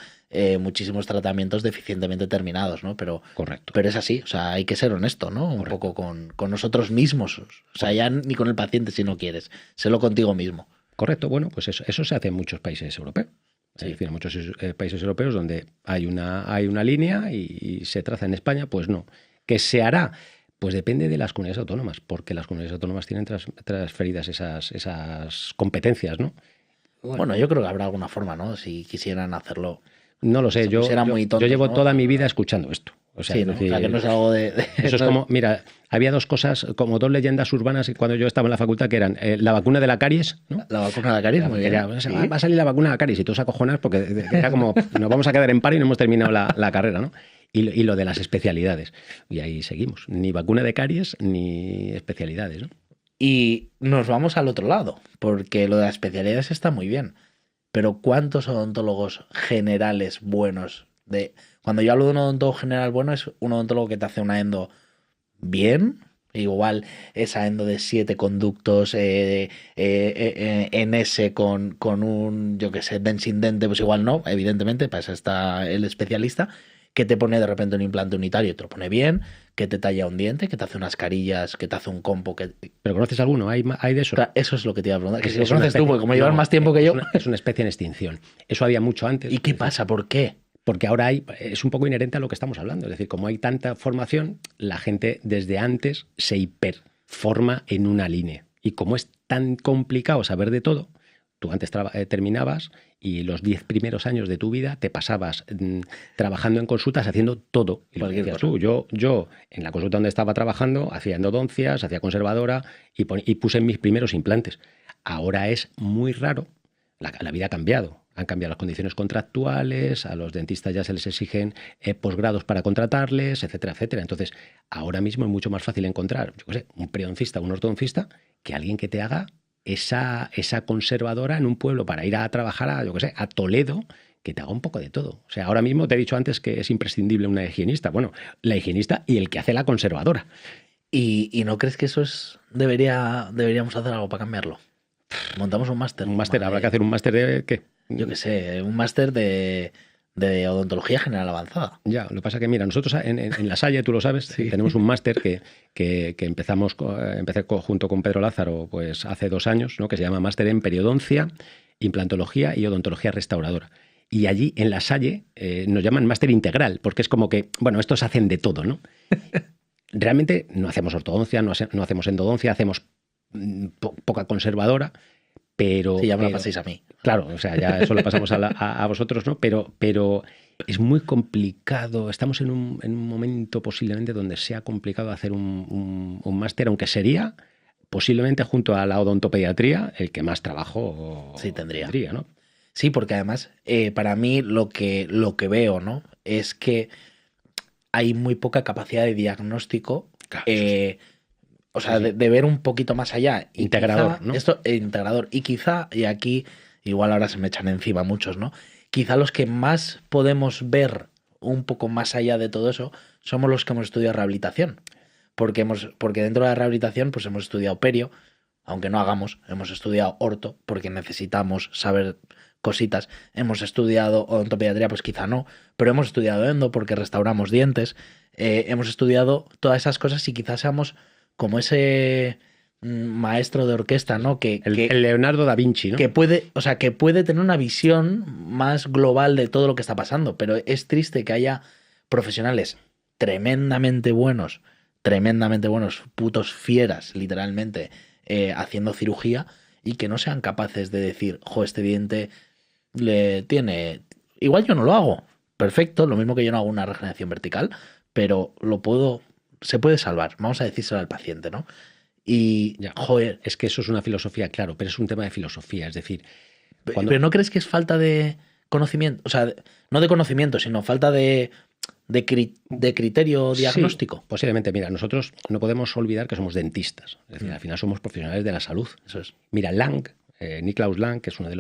Speaker 2: muchísimos tratamientos deficientemente terminados, ¿no? Pero,
Speaker 1: correcto.
Speaker 2: Pero es así, o sea, hay que ser honesto, ¿no? Un poco con nosotros mismos. O sea, ya ni con el paciente si no quieres, sélo contigo mismo.
Speaker 1: Correcto, bueno, pues eso se hace en muchos países europeos. Sí. Es decir, en muchos países europeos donde hay una línea y se traza. En España, pues no. ¿Qué se hará? Pues depende de las comunidades autónomas, porque las comunidades autónomas tienen transferidas esas competencias, ¿no?
Speaker 2: Bueno, yo creo que habrá alguna forma, ¿no? Si quisieran hacerlo.
Speaker 1: No lo sé,
Speaker 2: Se pusieran muy
Speaker 1: yo
Speaker 2: tontos,
Speaker 1: llevo
Speaker 2: ¿no?
Speaker 1: toda mi vida escuchando esto. O sea,
Speaker 2: Sí,
Speaker 1: es
Speaker 2: ¿no? O sea,
Speaker 1: decir,
Speaker 2: que no es algo
Speaker 1: eso es como, mira, había dos cosas, como dos leyendas urbanas cuando yo estaba en la facultad, que eran la vacuna de la caries, ¿no?
Speaker 2: La vacuna de la caries, muy bien.
Speaker 1: Era,
Speaker 2: Sí.
Speaker 1: va a salir la vacuna de la caries y todos acojonados porque era como, nos vamos a quedar en paro y no hemos terminado la carrera, ¿no? Y lo de las especialidades. Y ahí seguimos. Ni vacuna de caries ni especialidades, ¿no?
Speaker 2: Y nos vamos al otro lado, porque lo de las especialidades está muy bien. Pero ¿cuántos odontólogos generales buenos? Cuando yo hablo de un odontólogo general bueno, es un odontólogo que te hace una endo bien. Igual esa endo de 7 conductos en S con un, yo qué sé, densing dente, pues igual no, evidentemente, para eso está el especialista, que te pone de repente un implante unitario, te lo pone bien, que te talla un diente, que te hace unas carillas, que te hace un compo.
Speaker 1: ¿Pero conoces alguno? ¿Hay de eso?
Speaker 2: Claro, eso es lo que te iba a preguntar. Que si lo
Speaker 1: Es una
Speaker 2: conoces tú,
Speaker 1: especie-
Speaker 2: porque como llevas
Speaker 1: no,
Speaker 2: más tiempo que yo.
Speaker 1: Es una especie en extinción. Eso había mucho antes.
Speaker 2: ¿Y qué pasa? ¿Por qué?
Speaker 1: Porque ahora es un poco inherente a lo que estamos hablando. Es decir, como hay tanta formación, la gente desde antes se hiperforma en una línea. Y como es tan complicado saber de todo, tú antes terminabas y los 10 primeros años de tu vida te pasabas trabajando en consultas haciendo todo. Y lo que decías tú, yo en la consulta donde estaba trabajando hacía endodoncias, hacía conservadora y puse mis primeros implantes. Ahora es muy raro. La vida ha cambiado. Han cambiado las condiciones contractuales, a los dentistas ya se les exigen posgrados para contratarles, etcétera, etcétera. Entonces, ahora mismo es mucho más fácil encontrar, yo qué sé, un periodoncista, un ortodoncista, que alguien que te haga esa conservadora en un pueblo para ir a trabajar a, yo qué sé, a Toledo, que te haga un poco de todo. O sea, ahora mismo te he dicho antes que es imprescindible una higienista. Bueno, la higienista y el que hace la conservadora.
Speaker 2: ¿Y no crees que eso deberíamos hacer algo para cambiarlo? Montamos un máster.
Speaker 1: Un máster, habrá que hacer un máster de ¿qué?
Speaker 2: Yo qué sé, un máster de odontología general avanzada.
Speaker 1: Ya, lo que pasa que, mira, nosotros en La Salle, tú lo sabes, sí. Tenemos un máster que empecé junto con Pedro Lázaro pues hace 2 años, ¿no? Que se llama Máster en Periodoncia, Implantología y Odontología Restauradora. Y allí, en La Salle, nos llaman máster integral, porque es como que, bueno, estos hacen de todo, ¿no? Realmente no hacemos ortodoncia, no hacemos endodoncia, hacemos poca conservadora, pero...
Speaker 2: Sí, ya me lo paséis a mí.
Speaker 1: Claro, o sea, ya eso lo pasamos a vosotros, ¿no? Pero es muy complicado. Estamos en un momento posiblemente donde sea complicado hacer un máster, aunque sería posiblemente junto a la odontopediatría el que más trabajo
Speaker 2: sí, tendría,
Speaker 1: ¿no?
Speaker 2: Sí, porque además para mí lo que veo, ¿no? Es que hay muy poca capacidad de diagnóstico. Claro, sí. O sea, sí. de ver un poquito más allá. Y
Speaker 1: integrador,
Speaker 2: quizá,
Speaker 1: ¿no?
Speaker 2: Integrador. Y quizá, y aquí igual ahora se me echan encima muchos, ¿no? Quizá los que más podemos ver un poco más allá de todo eso somos los que hemos estudiado rehabilitación. Porque dentro de la rehabilitación pues hemos estudiado perio, aunque no hemos estudiado orto, porque necesitamos saber cositas. Hemos estudiado odontopediatría, pues quizá no, pero hemos estudiado endo porque restauramos dientes. Hemos estudiado todas esas cosas y quizás seamos como ese maestro de orquesta, ¿no?
Speaker 1: El Leonardo da Vinci, ¿no?
Speaker 2: Que puede tener una visión más global de todo lo que está pasando, pero es triste que haya profesionales tremendamente buenos, putos fieras, literalmente, haciendo cirugía y que no sean capaces de decir, jo, este diente le tiene... Igual yo no lo hago, perfecto, lo mismo que yo no hago una regeneración vertical, pero se puede salvar, vamos a decírselo al paciente, ¿no? Y,
Speaker 1: ya,
Speaker 2: joder...
Speaker 1: Es que eso es una filosofía, claro, pero es un tema de filosofía, es decir...
Speaker 2: Pero ¿no crees que es falta de conocimiento? O sea, no de conocimiento, sino falta de criterio diagnóstico.
Speaker 1: Sí, posiblemente. Mira, nosotros no podemos olvidar que somos dentistas. Es decir, al final somos profesionales de la salud.
Speaker 2: Eso es.
Speaker 1: Mira, Lang, Niklaus Lang, que es uno de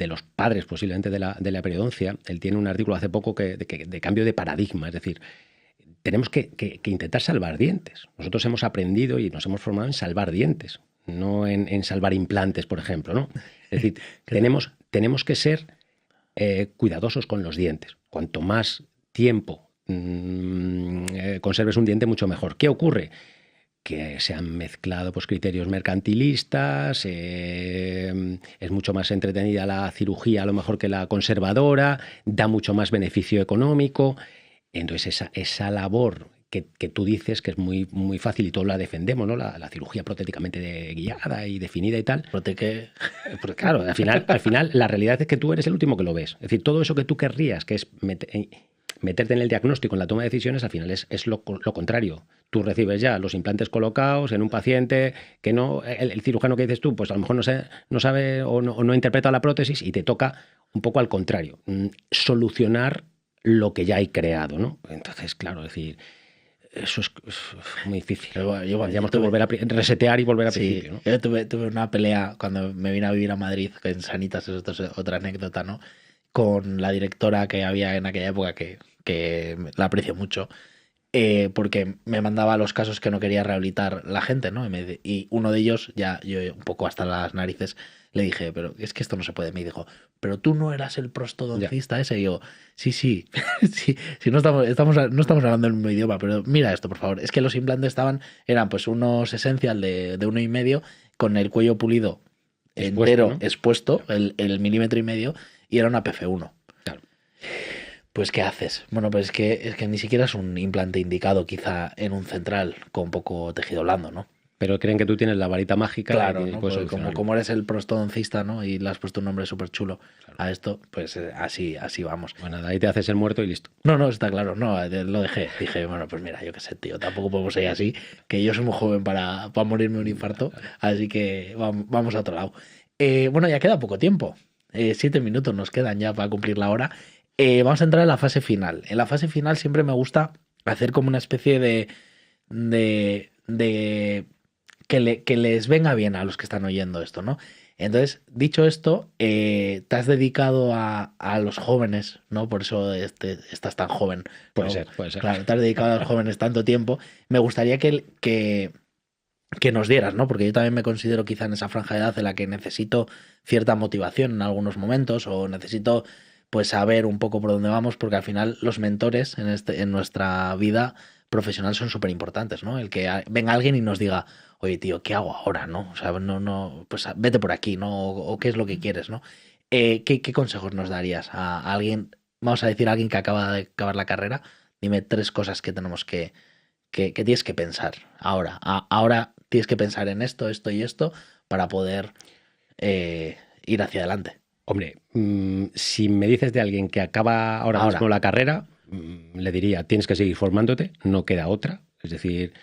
Speaker 1: los padres posiblemente de la periodoncia, él tiene un artículo hace poco de cambio de paradigma. Es decir, tenemos que intentar salvar dientes. Nosotros hemos aprendido y nos hemos formado en salvar dientes, no en salvar implantes, por ejemplo, ¿no? Es decir, tenemos que ser cuidadosos con los dientes. Cuanto más tiempo conserves un diente, mucho mejor. ¿Qué ocurre? Que se han mezclado pues, criterios mercantilistas, es mucho más entretenida la cirugía a lo mejor que la conservadora, da mucho más beneficio económico. Entonces esa labor que tú dices que es muy, muy fácil y todos la defendemos, ¿no? La cirugía protéticamente guiada y definida y tal.
Speaker 2: Protege.
Speaker 1: Pues claro, al final la realidad es que tú eres el último que lo ves. Es decir, todo eso que tú querrías, que es meterte en el diagnóstico, en la toma de decisiones, al final es lo contrario. Tú recibes ya los implantes colocados en un paciente que no, el cirujano que dices tú, pues a lo mejor no sabe o no interpreta la prótesis y te toca un poco al contrario, solucionar lo que ya hay creado, ¿no? Entonces, claro, es decir, eso es muy difícil. Tendríamos que volver a resetear y volver a principio, ¿no?
Speaker 2: Yo tuve una pelea cuando me vine a vivir a Madrid, que en Sanitas, esto es otra anécdota, ¿no? Con la directora que había en aquella época, que la aprecio mucho, porque me mandaba los casos que no quería rehabilitar la gente, ¿no? Y uno de ellos, ya yo un poco hasta las narices, le dije, pero es que esto no se puede. Me dijo, pero tú no eras el prostodoncista ese. Y yo, sí, sí, sí, no no estamos hablando el mismo idioma, pero mira esto, por favor. Es que los implantes eran pues unos Essential de 1,5 con el cuello pulido entero, ¿no? Expuesto, el milímetro y medio, y era una PF1.
Speaker 1: Claro.
Speaker 2: Pues, ¿qué haces? Bueno, pues es que ni siquiera es un implante indicado quizá en un central con poco tejido blando, ¿no?
Speaker 1: Pero creen que tú tienes la varita mágica.
Speaker 2: Claro, ¿no? Pues como eres el prostodoncista, ¿no? Y le has puesto un nombre súper chulo a esto, pues así vamos.
Speaker 1: Bueno, de ahí te haces el muerto y listo.
Speaker 2: No, está claro, no, lo dejé. Dije, bueno, pues mira, yo qué sé, tío, tampoco podemos ir así, que yo soy muy joven para morirme de un infarto, así que vamos a otro lado. Bueno, ya queda poco tiempo. 7 minutos nos quedan ya para cumplir la hora. Vamos a entrar en la fase final. En la fase final siempre me gusta hacer como una especie de que les venga bien a los que están oyendo esto, ¿no? Entonces, dicho esto, te has dedicado a los jóvenes, ¿no? Por eso estás tan joven, ¿no?
Speaker 1: Puede ser.
Speaker 2: Claro, te has dedicado a los jóvenes tanto tiempo. Me gustaría que nos dieras, ¿no? Porque yo también me considero quizá en esa franja de edad en la que necesito cierta motivación en algunos momentos o necesito pues saber un poco por dónde vamos, porque al final los mentores en nuestra vida profesional son súper importantes, ¿no? El que venga alguien y nos diga, oye, tío, ¿qué hago ahora, no? O sea, no, pues vete por aquí, ¿no? O qué es lo que quieres, ¿no? ¿Qué consejos nos darías a alguien, vamos a decir, a alguien que acaba de acabar la carrera? Dime 3 cosas que tenemos que tienes que pensar ahora. Ahora tienes que pensar en esto, esto y esto para poder ir hacia adelante.
Speaker 1: Hombre, si me dices de alguien que acaba ahora mismo la carrera, le diría, tienes que seguir formándote, no queda otra. Es decir,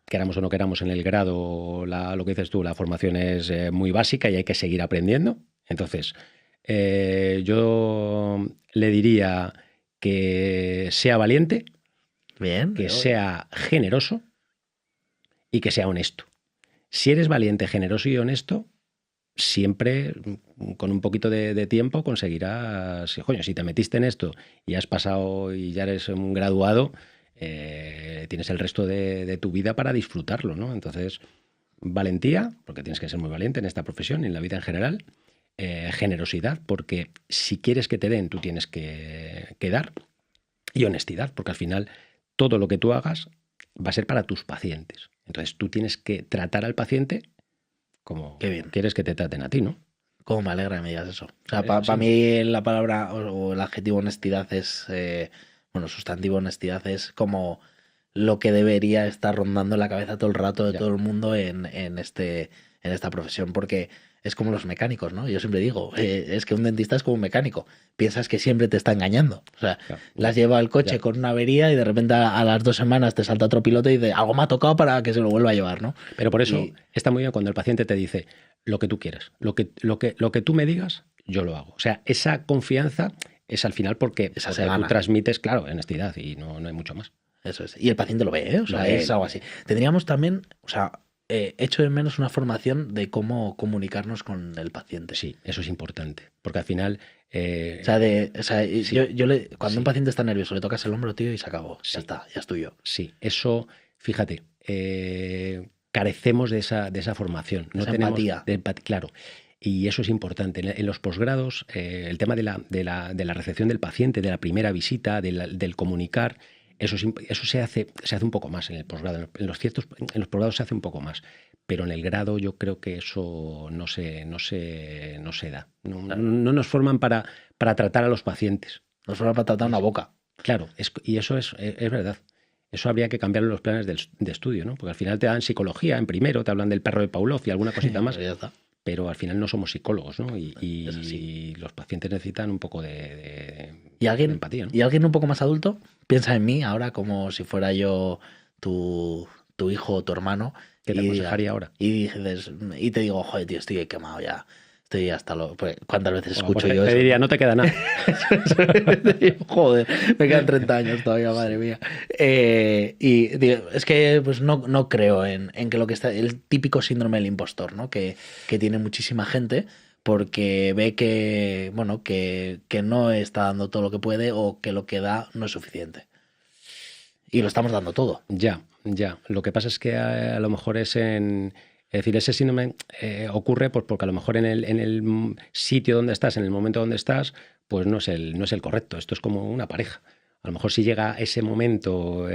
Speaker 1: queramos o no queramos en el grado, lo que dices tú, la formación es muy básica y hay que seguir aprendiendo. Entonces, yo le diría que sea valiente,
Speaker 2: bien,
Speaker 1: que sea generoso y que sea honesto. Si eres valiente, generoso y honesto, siempre con un poquito de tiempo conseguirás, coño, si te metiste en esto y has pasado y ya eres un graduado, tienes el resto de tu vida para disfrutarlo, ¿no? Entonces, valentía, porque tienes que ser muy valiente en esta profesión y en la vida en general, generosidad, porque si quieres que te den, tú tienes que dar, y honestidad, porque al final todo lo que tú hagas va a ser para tus pacientes. Entonces, tú tienes que tratar al paciente como quieres que te traten a ti, ¿no?
Speaker 2: Cómo me alegra que me digas eso. O sea, para mí la palabra o el adjetivo honestidad es, sustantivo honestidad es como lo que debería estar rondando en la cabeza todo el rato de todo el mundo en esta profesión, porque es como los mecánicos, ¿no? Yo siempre digo, es que un dentista es como un mecánico. Piensas que siempre te está engañando. O sea, las lleva al coche con una avería y de repente a las 2 semanas te salta otro piloto y dice, algo me ha tocado para que se lo vuelva a llevar, ¿no?
Speaker 1: Pero por eso está muy bien cuando el paciente te dice lo que tú quieras, lo que tú me digas, yo lo hago. O sea, esa confianza es al final porque tú transmites, claro, honestidad y no hay mucho más.
Speaker 2: Eso es. Y el paciente lo ve, ¿eh? O sea, es algo así. Tendríamos también, o sea, echo de menos una formación de cómo comunicarnos con el paciente.
Speaker 1: Sí, eso es importante. Porque al final.
Speaker 2: Cuando un paciente está nervioso, le tocas el hombro, tío, y se acabó. Sí. Ya está, ya es tuyo.
Speaker 1: Sí, eso, fíjate, carecemos de esa formación. No tenemos
Speaker 2: empatía.
Speaker 1: Claro. Y eso es importante. En los posgrados, el tema de la recepción del paciente, de la primera visita, del comunicar. Eso se hace un poco más en el posgrado. En los posgrados se hace un poco más, pero en el grado yo creo que eso no se da. No nos forman para tratar a los pacientes.
Speaker 2: Nos forman para tratar una boca.
Speaker 1: Claro, y eso es verdad. Eso habría que cambiar los planes de estudio, ¿no? Porque al final te dan psicología en primero, te hablan del perro de Pavlov y alguna cosita más,
Speaker 2: Ya está.
Speaker 1: pero al final no somos psicólogos, ¿no?
Speaker 2: Eso sí.
Speaker 1: Y los pacientes necesitan un poco de
Speaker 2: ¿Y alguien,
Speaker 1: empatía, ¿no?
Speaker 2: y alguien un poco más adulto piensa en mí ahora como si fuera yo tu hijo o tu hermano?
Speaker 1: ¿Qué te
Speaker 2: y
Speaker 1: aconsejaría ahora?
Speaker 2: Y te digo, joder, tío, estoy quemado ya. Estoy hasta lo... Pues, ¿cuántas veces
Speaker 1: Bueno,
Speaker 2: escucho
Speaker 1: pues
Speaker 2: yo
Speaker 1: te
Speaker 2: eso?
Speaker 1: diría, no te queda nada.
Speaker 2: Joder, me quedan 30 años todavía, madre mía. Y digo, es que pues no creo en que lo que está... El típico síndrome del impostor, ¿no? Que tiene muchísima gente porque ve que, bueno, que no está dando todo lo que puede o que lo que da no es suficiente. Y lo estamos dando todo.
Speaker 1: Ya. Lo que pasa es que a lo mejor es en... Es decir, ese síndrome ocurre pues, porque a lo mejor en el sitio donde estás, en el momento donde estás, pues no es el correcto. Esto es como una pareja. A lo mejor si llega ese momento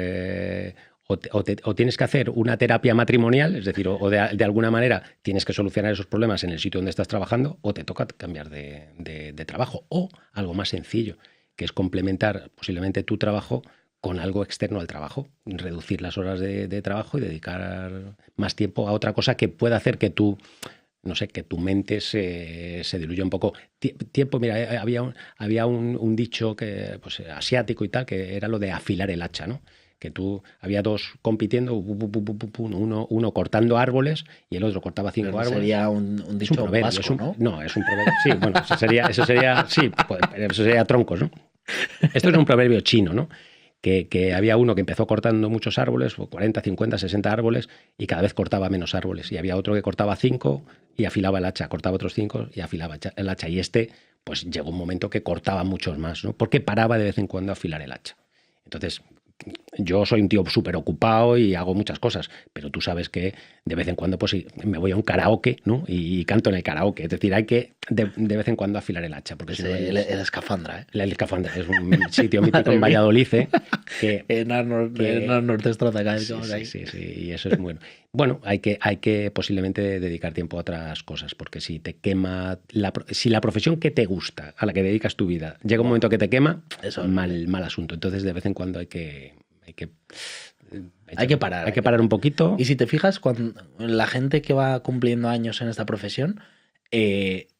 Speaker 1: o tienes que hacer una terapia matrimonial, es decir, o de alguna manera tienes que solucionar esos problemas en el sitio donde estás trabajando, o te toca cambiar de trabajo. O algo más sencillo, que es complementar posiblemente tu trabajo con algo externo al trabajo, reducir las horas de trabajo y dedicar más tiempo a otra cosa que pueda hacer que no sé, que tu mente se diluya un poco. Tiempo, mira, había un dicho que, pues, asiático y tal, que era lo de afilar el hacha, ¿no? Que había dos compitiendo, uno cortando árboles y el otro cortaba 5 árboles.
Speaker 2: Sería un dicho
Speaker 1: proverbio,
Speaker 2: vasco, ¿no?
Speaker 1: No, es un proverbio. Sí, bueno, eso sería troncos, ¿no? Esto es un proverbio chino, ¿no? Que había uno que empezó cortando muchos árboles, 40, 50, 60 árboles, y cada vez cortaba menos árboles. Y había otro que cortaba 5 y afilaba el hacha, cortaba otros 5 y afilaba el hacha. Y pues llegó un momento que cortaba muchos más, ¿no? Porque paraba de vez en cuando a afilar el hacha. Entonces, yo soy un tío súper ocupado y hago muchas cosas, pero tú sabes que de vez en cuando pues me voy a un karaoke, ¿no? Y canto en el karaoke. Es decir, hay que de vez en cuando afilar el hacha. Porque
Speaker 2: Sí,
Speaker 1: si no
Speaker 2: el escafandra, ¿eh?
Speaker 1: el escafandra es un sitio mítico en Valladolid, que
Speaker 2: En Norte Estroza, cada vez que vamos ahí.
Speaker 1: sí, y eso es bueno. Bueno, hay que posiblemente dedicar tiempo a otras cosas, porque si te quema, si la profesión que te gusta, a la que dedicas tu vida, llega un momento que te quema,
Speaker 2: Eso
Speaker 1: mal asunto. Entonces, de vez en cuando hay que
Speaker 2: parar.
Speaker 1: Hay que parar un poquito.
Speaker 2: Y si te fijas, cuando la gente que va cumpliendo años en esta profesión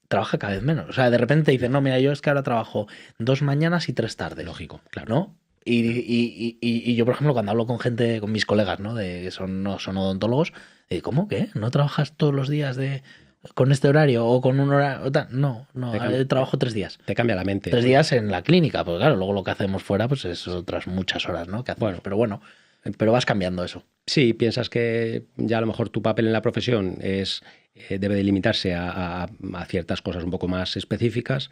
Speaker 2: trabaja cada vez menos. O sea, de repente dice, no, mira, yo es que ahora trabajo 2 mañanas y 3 tardes.
Speaker 1: Lógico, claro.
Speaker 2: ¿No? Y yo, por ejemplo, cuando hablo con gente, con mis colegas, ¿no? Que no son odontólogos, ¿cómo? ¿Qué? ¿No trabajas todos los días con este horario o con un horario? No, trabajo 3 días.
Speaker 1: Te cambia la mente.
Speaker 2: 3 días en la clínica, porque claro, luego lo que hacemos fuera pues es otras muchas horas, ¿no? Que hacemos.
Speaker 1: Bueno,
Speaker 2: pero vas cambiando eso.
Speaker 1: Sí, piensas que ya a lo mejor tu papel en la profesión debe de limitarse a ciertas cosas un poco más específicas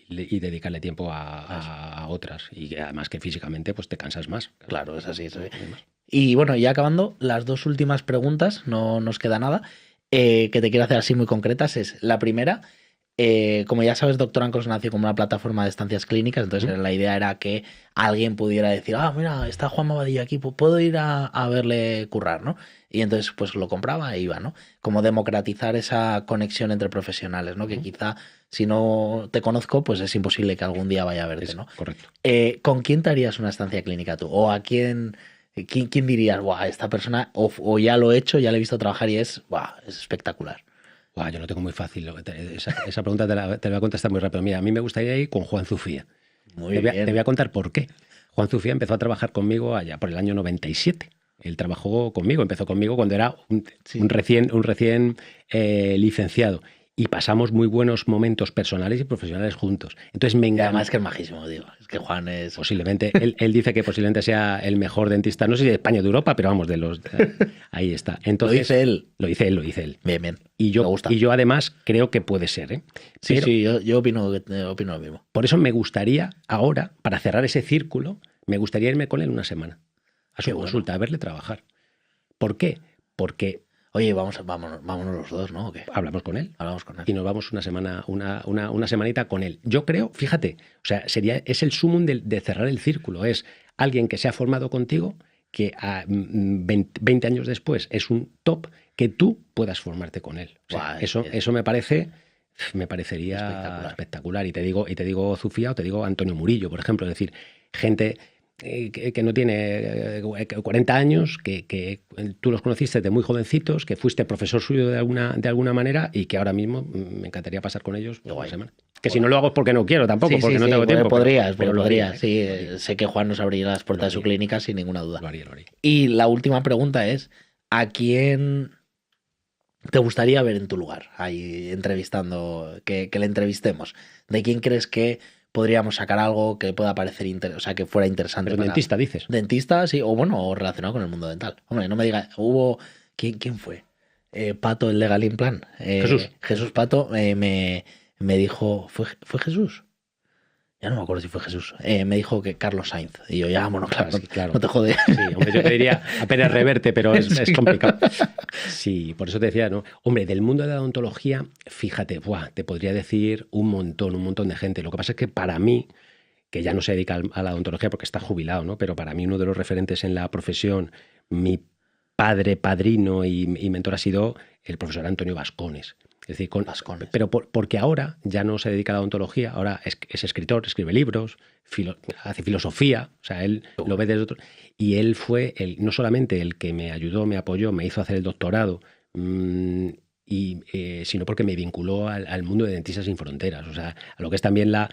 Speaker 1: y dedicarle tiempo a otras. Y además que físicamente pues te cansas más.
Speaker 2: Claro, es así. Y bueno, ya acabando, las 2 últimas preguntas, no nos queda nada, que te quiero hacer así muy concretas. Es la primera, como ya sabes, Doctor Ancos nació como una plataforma de estancias clínicas, entonces la idea era que alguien pudiera decir, mira, está Juan Mabadillo aquí, pues puedo ir a verle currar, ¿no? Y entonces pues lo compraba e iba, ¿no? Como democratizar esa conexión entre profesionales, ¿no? Que quizá si no te conozco, pues es imposible que algún día vaya a verte, ¿no?
Speaker 1: Correcto.
Speaker 2: ¿Con quién te harías una estancia clínica tú? ¿O a quién dirías, esta persona, o ya lo he hecho, ya le he visto trabajar y es espectacular?
Speaker 1: Yo lo tengo muy fácil. Esa pregunta te la voy a contestar muy rápido. Mira, a mí me gustaría ir con Juan Zufía.
Speaker 2: Muy bien.
Speaker 1: Te voy a contar por qué. Juan Zufía empezó a trabajar conmigo allá por el año 97. Él trabajó conmigo, empezó conmigo cuando era un recién licenciado. Y pasamos muy buenos momentos personales y profesionales juntos. Entonces me encanta.
Speaker 2: Además que es majísimo, digo. Es que Juan es...
Speaker 1: Posiblemente. Él dice que posiblemente sea el mejor dentista, no sé si de España o de Europa, pero vamos, ahí está. Entonces,
Speaker 2: ¿Lo dice él?
Speaker 1: Lo dice él.
Speaker 2: Bien.
Speaker 1: Y
Speaker 2: me gusta.
Speaker 1: yo además creo que puede ser, ¿eh?
Speaker 2: Sí, yo opino lo mismo.
Speaker 1: Por eso me gustaría ahora, para cerrar ese círculo, me gustaría irme con él una semana a su consulta, a verle trabajar. ¿Por qué? Porque...
Speaker 2: Oye, vámonos los dos, ¿no? ¿O qué?
Speaker 1: Hablamos con él.
Speaker 2: Y
Speaker 1: nos vamos una semana, una semanita con él. Yo creo, fíjate, o sea, es el sumum de cerrar el círculo. Es alguien que se ha formado contigo, que a 20 años después es un top, que tú puedas formarte con él. O sea, eso me parecería espectacular. Y te digo Zufía o te digo Antonio Murillo, por ejemplo. Es decir, gente que no tiene 40 años, que tú los conociste de muy jovencitos, que fuiste profesor suyo de alguna manera y que ahora mismo me encantaría pasar con ellos por una semana. Que si no lo hago es porque no quiero tampoco, porque no tengo tiempo.
Speaker 2: Podrías,
Speaker 1: pero
Speaker 2: lo
Speaker 1: podría,
Speaker 2: podrías. Sí, sé que Juan nos abriría las puertas de su clínica sin ninguna duda.
Speaker 1: Lo haría.
Speaker 2: Y la última pregunta es, ¿a quién te gustaría ver en tu lugar? Ahí entrevistando, que le entrevistemos. ¿De quién crees que podríamos sacar algo que pueda parecer que fuera interesante?
Speaker 1: Pero dentista, dices.
Speaker 2: Dentista, sí, o relacionado con el mundo dental. Hombre, no me digas, ¿quién fue? Pato, el de Galimplan. Jesús Pato me dijo, ¿fue Jesús? Ya no me acuerdo si fue Jesús. Me dijo que Carlos Sainz. Y yo, bueno, claro. No te jodes.
Speaker 1: Sí, hombre, yo te diría apenas reverte, pero es complicado. Sí, por eso te decía, ¿no? Hombre, del mundo de la odontología, fíjate, te podría decir un montón de gente. Lo que pasa es que para mí, que ya no se dedica a la odontología porque está jubilado, ¿no? Pero para mí uno de los referentes en la profesión, mi padrino y mentor ha sido el profesor Antonio Bascones. Es decir, pero porque ahora ya no se dedica a la odontología, ahora es escritor, escribe libros, hace filosofía, o sea, él lo ve desde otro. Y él fue no solamente el que me ayudó, me apoyó, me hizo hacer el doctorado, sino porque me vinculó al mundo de Dentistas Sin Fronteras, o sea, a lo que es también la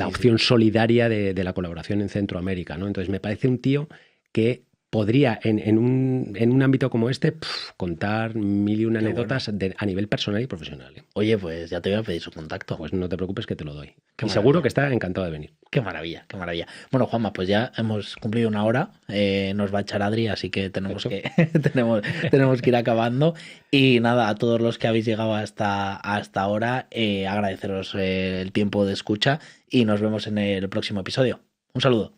Speaker 1: opción solidaria de la colaboración en Centroamérica, ¿no? Entonces me parece un tío que podría, en un ámbito como este, contar mil y una anécdotas a nivel personal y profesional.
Speaker 2: Oye, pues ya te voy a pedir su contacto.
Speaker 1: Pues no te preocupes que te lo doy. Y seguro que está encantado de venir.
Speaker 2: Qué maravilla. Bueno, Juanma, pues ya hemos cumplido una hora. Nos va a echar Adri, así que tenemos que ir acabando. Y nada, a todos los que habéis llegado hasta ahora, agradeceros el tiempo de escucha y nos vemos en el próximo episodio. Un saludo.